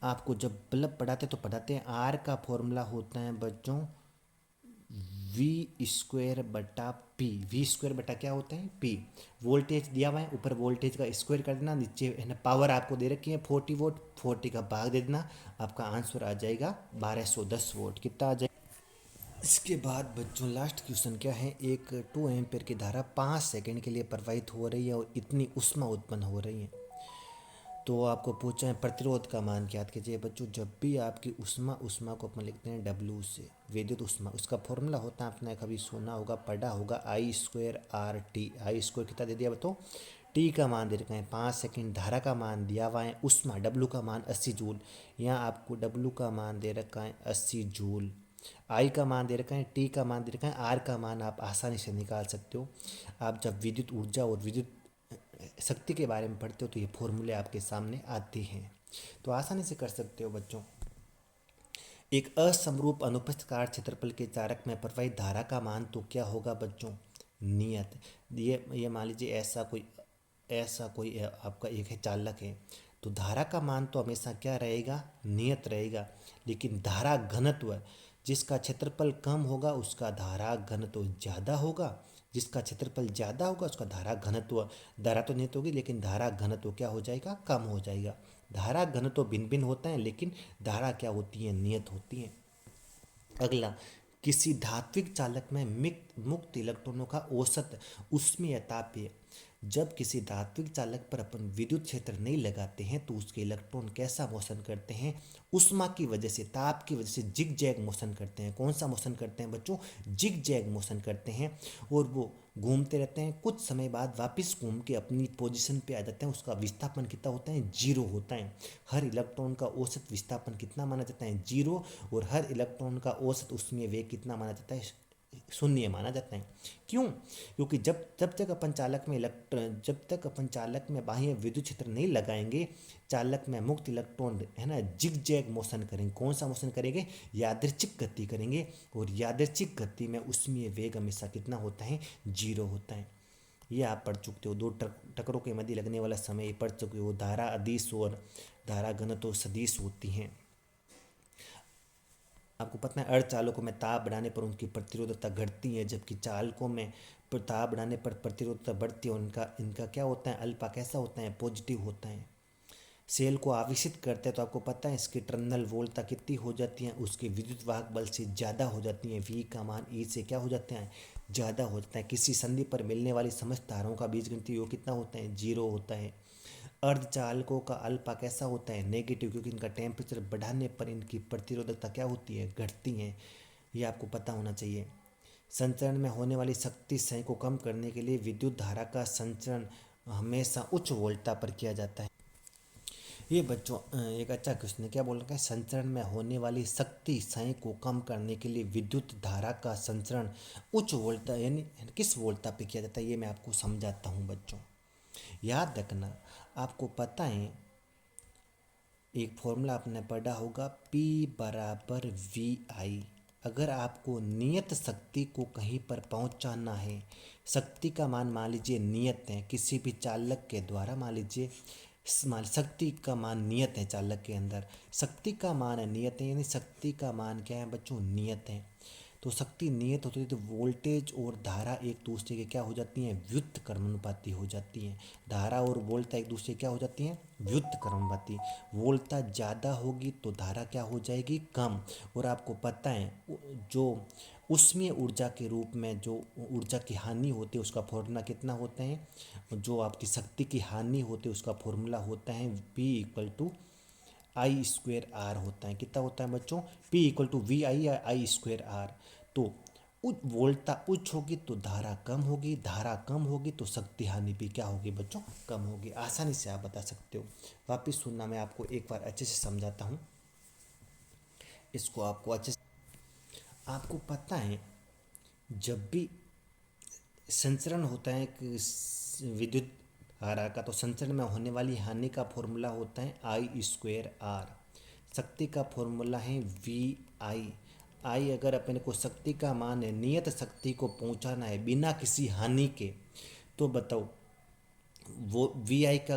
आपको जब बल्ब पढ़ाते तो पढ़ाते हैं, आर का फॉर्मूला होता है बच्चों वी स्क्वायर बटा पी। वी स्क्वायर बटा क्या होता है, पी। वोल्टेज दिया हुआ है, ऊपर वोल्टेज का स्क्वायर कर देना, नीचे है ना पावर आपको दे रखी है 40 वोट, 40 का भाग दे देना, आपका आंसर आ जाएगा 1210 वोट। कितना आ जाएगा। इसके बाद बच्चों लास्ट क्वेश्चन क्या है, एक 2 एम्पियर की धारा 5 सेकंड के लिए प्रवाहित हो रही है और इतनी उष्मा उत्पन्न हो रही है। तो आपको पूछा है प्रतिरोध का मान ज्ञात कीजिए। बच्चों जब भी आपकी उष्मा को अपन लिखते हैं डब्ल्यू से, विद्युत उष्मा, उसका फॉर्मूला होता है, आपने कभी सुना होगा पढ़ा होगा, I²RT। आई स्क्वायर कितना दे दिया बताओ, टी का मान दे रखा है 5 सेकंड, धारा का मान दिया हुआ है, उष्मा डब्ल्यू का मान 80 जूल। यहाँ आपको डब्ल्यू का मान दे रखा है 80 जूल, आई का मान दे रखा है, टी का मान दे रखा है, आर का मान आप आसानी से निकाल सकते हो। आप जब विद्युत ऊर्जा और विद्युत शक्ति के बारे में पढ़ते हो तो ये फॉर्मूले आपके सामने आते हैं, तो आसानी से कर सकते हो बच्चों। एक असमरूप अनुप्रस्थ काट क्षेत्रफल के चालक में प्रवाहित धारा का मान तो क्या होगा बच्चों, नियत। ये मान लीजिए ऐसा कोई आपका एक है चालक है, तो धारा का मान तो हमेशा क्या रहेगा, नियत रहेगा। लेकिन धारा घनत्व, जिसका क्षेत्रफल कम होगा उसका धारा घनत्व ज़्यादा होगा, जिसका क्षेत्रफल ज़्यादा होगा उसका धारा घनत्व, धारा तो नियत होगी लेकिन धारा घनत्व क्या हो जाएगा, कम हो जाएगा। धारा घनत्व भिन्न भिन्न होता है लेकिन धारा क्या होती है, नियत होती है। अगला, किसी धात्विक चालक में मुक्त इलेक्ट्रॉनों का औसत ऊष्मीय तापीय। जब किसी धात्विक चालक पर अपन विद्युत क्षेत्र नहीं लगाते हैं तो उसके इलेक्ट्रॉन कैसा मोशन करते हैं, उष्मा की वजह से, ताप की वजह से जिग जैग मोशन करते हैं। कौन सा मोशन करते हैं बच्चों, जिग जैग मोशन करते हैं, और वो घूमते रहते हैं, कुछ समय बाद वापस घूम के अपनी पोजीशन पे आ जाते हैं। उसका विस्थापन कितना होता है, 0 होता है। हर इलेक्ट्रॉन का औसत विस्थापन कितना माना जाता है, 0, और हर इलेक्ट्रॉन का औसत ऊष्मीय वेग कितना माना जाता है, 0 माना जाता है। क्यों, क्योंकि जब तक अपन चालक में बाह्य विद्युत क्षेत्र नहीं लगाएंगे, चालक में मुक्त इलेक्ट्रॉन है ना जिग जैग मोशन करेंगे। कौन सा मोशन करेंगे, यादृच्छिक गति करेंगे, और यादृच्छिक गति में उसमें वेग हमेशा कितना होता है, 0 होता है। ये आप पढ़ चुकते हो, दो टकरों के मध्य लगने वाला समय पढ़ चुके हो, धारा अदिश और धारा घनत्व सदिश होती हैं। आपको पता है अर्धचालकों में ताप बढ़ाने पर उनकी प्रतिरोधकता घटती है, जबकि चालकों में ताप बढ़ाने पर प्रतिरोधकता बढ़ती है। उनका इनका क्या होता है, अल्फा कैसा होता है, पॉजिटिव होता है। सेल को आवेशित करते हैं तो आपको पता है इसकी टर्मिनल वोल्टता कितनी हो जाती है, उसके विद्युत वाहक बल से ज़्यादा हो जाती है। वी का मान ई से क्या हो जाता है, ज़्यादा हो जाता है। किसी संधि पर मिलने वाली समस्त धाराओं का बीजगणितीय योग कितना होता है, 0 होता है। अर्धचालकों का अल्फा कैसा होता है, नेगेटिव, क्योंकि इनका टेम्परेचर बढ़ाने पर इनकी प्रतिरोधकता क्या होती है, घटती है। ये आपको पता होना चाहिए। संचरण में होने वाली शक्ति क्षय को कम करने के लिए विद्युत धारा का संचरण हमेशा उच्च वोल्टता पर किया जाता है। ये बच्चों एक अच्छा क्वेश्चन है। क्या बोल रखा है, संचरण में होने वाली शक्ति क्षय को कम करने के लिए विद्युत धारा का संचरण उच्च वोल्टता यानी किस वोल्टता पे किया जाता है, ये मैं आपको समझाता हूँ बच्चों। याद रखना, आपको पता है एक फॉर्मूला आपने पढ़ा होगा, P बराबर VI। अगर आपको नियत शक्ति को कहीं पर पहुंचाना है, शक्ति का मान लीजिए नियत है किसी भी चालक के द्वारा, मान लीजिए शक्ति का मान नियत है चालक के अंदर, शक्ति का मान है नियत है, यानी शक्ति का मान क्या है बच्चों, नियत है। तो शक्ति नियत होती है तो वोल्टेज और धारा एक दूसरे के क्या हो जाती हैं, व्युत्क्रमानुपाती कर्मानुपाती हो जाती हैं। धारा और वोल्टता एक दूसरे क्या हो जाती हैं, व्युत्क्रमानुपाती कर्मानुपाती। वोल्टता ज़्यादा होगी तो धारा क्या हो जाएगी, कम। और आपको पता है जो उसमें ऊर्जा के रूप में जो ऊर्जा की हानि होती है उसका फॉर्मूला कितना होता है, जो आपकी शक्ति की हानि होती है उसका फॉर्मूला होता है P=I²R होता है। कितना होता है बच्चों, P=VI या I²R। तो वोल्टता उच्च होगी तो धारा कम होगी, धारा कम होगी तो शक्ति हानि भी क्या होगी बच्चों, कम होगी। आसानी से आप बता सकते हो। वापिस सुनना, मैं आपको एक बार अच्छे से समझाता हूँ इसको, आपको अच्छे से। आपको पता है जब भी संचरण होता है विद्युत धारा का, तो संचरण में होने वाली हानि का फॉर्मूला होता है I²R। शक्ति का फॉर्मूला है VI। आई अगर अपने को शक्ति का मान है, नियत शक्ति को पहुंचाना है बिना किसी हानि के, तो बताओ वो वी आई का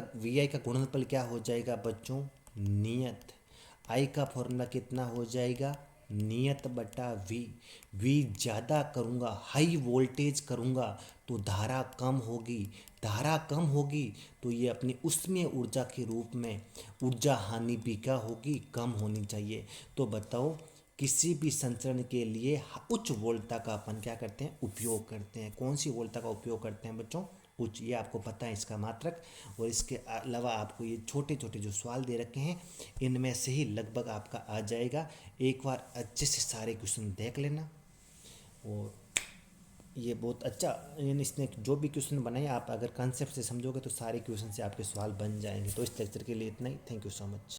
गुणनफल क्या हो जाएगा बच्चों, नियत। आई का फॉर्मूला कितना हो जाएगा, नियत बटा वी ज़्यादा करूँगा, हाई वोल्टेज करूँगा तो धारा कम होगी, धारा कम होगी तो ये अपनी उसमें ऊर्जा के रूप में ऊर्जा हानि भी क्या होगी, कम होनी चाहिए। तो बताओ किसी भी संचरण के लिए उच्च वोल्टता का अपन क्या करते हैं, उपयोग करते हैं। कौन सी वोल्टता का उपयोग करते हैं बच्चों, उच्च। ये आपको पता है इसका मात्रक। और इसके अलावा आपको ये छोटे छोटे जो सवाल दे रखे हैं इनमें से ही लगभग आपका आ जाएगा। एक बार अच्छे से सारे क्वेश्चन देख लेना। और ये बहुत अच्छा, यानी इसने जो भी क्वेश्चन बनाए आप अगर कंसेप्ट से समझोगे तो सारे क्वेश्चन से आपके सवाल बन जाएंगे। तो इस लेक्चर के लिए इतना ही। Thank you so much.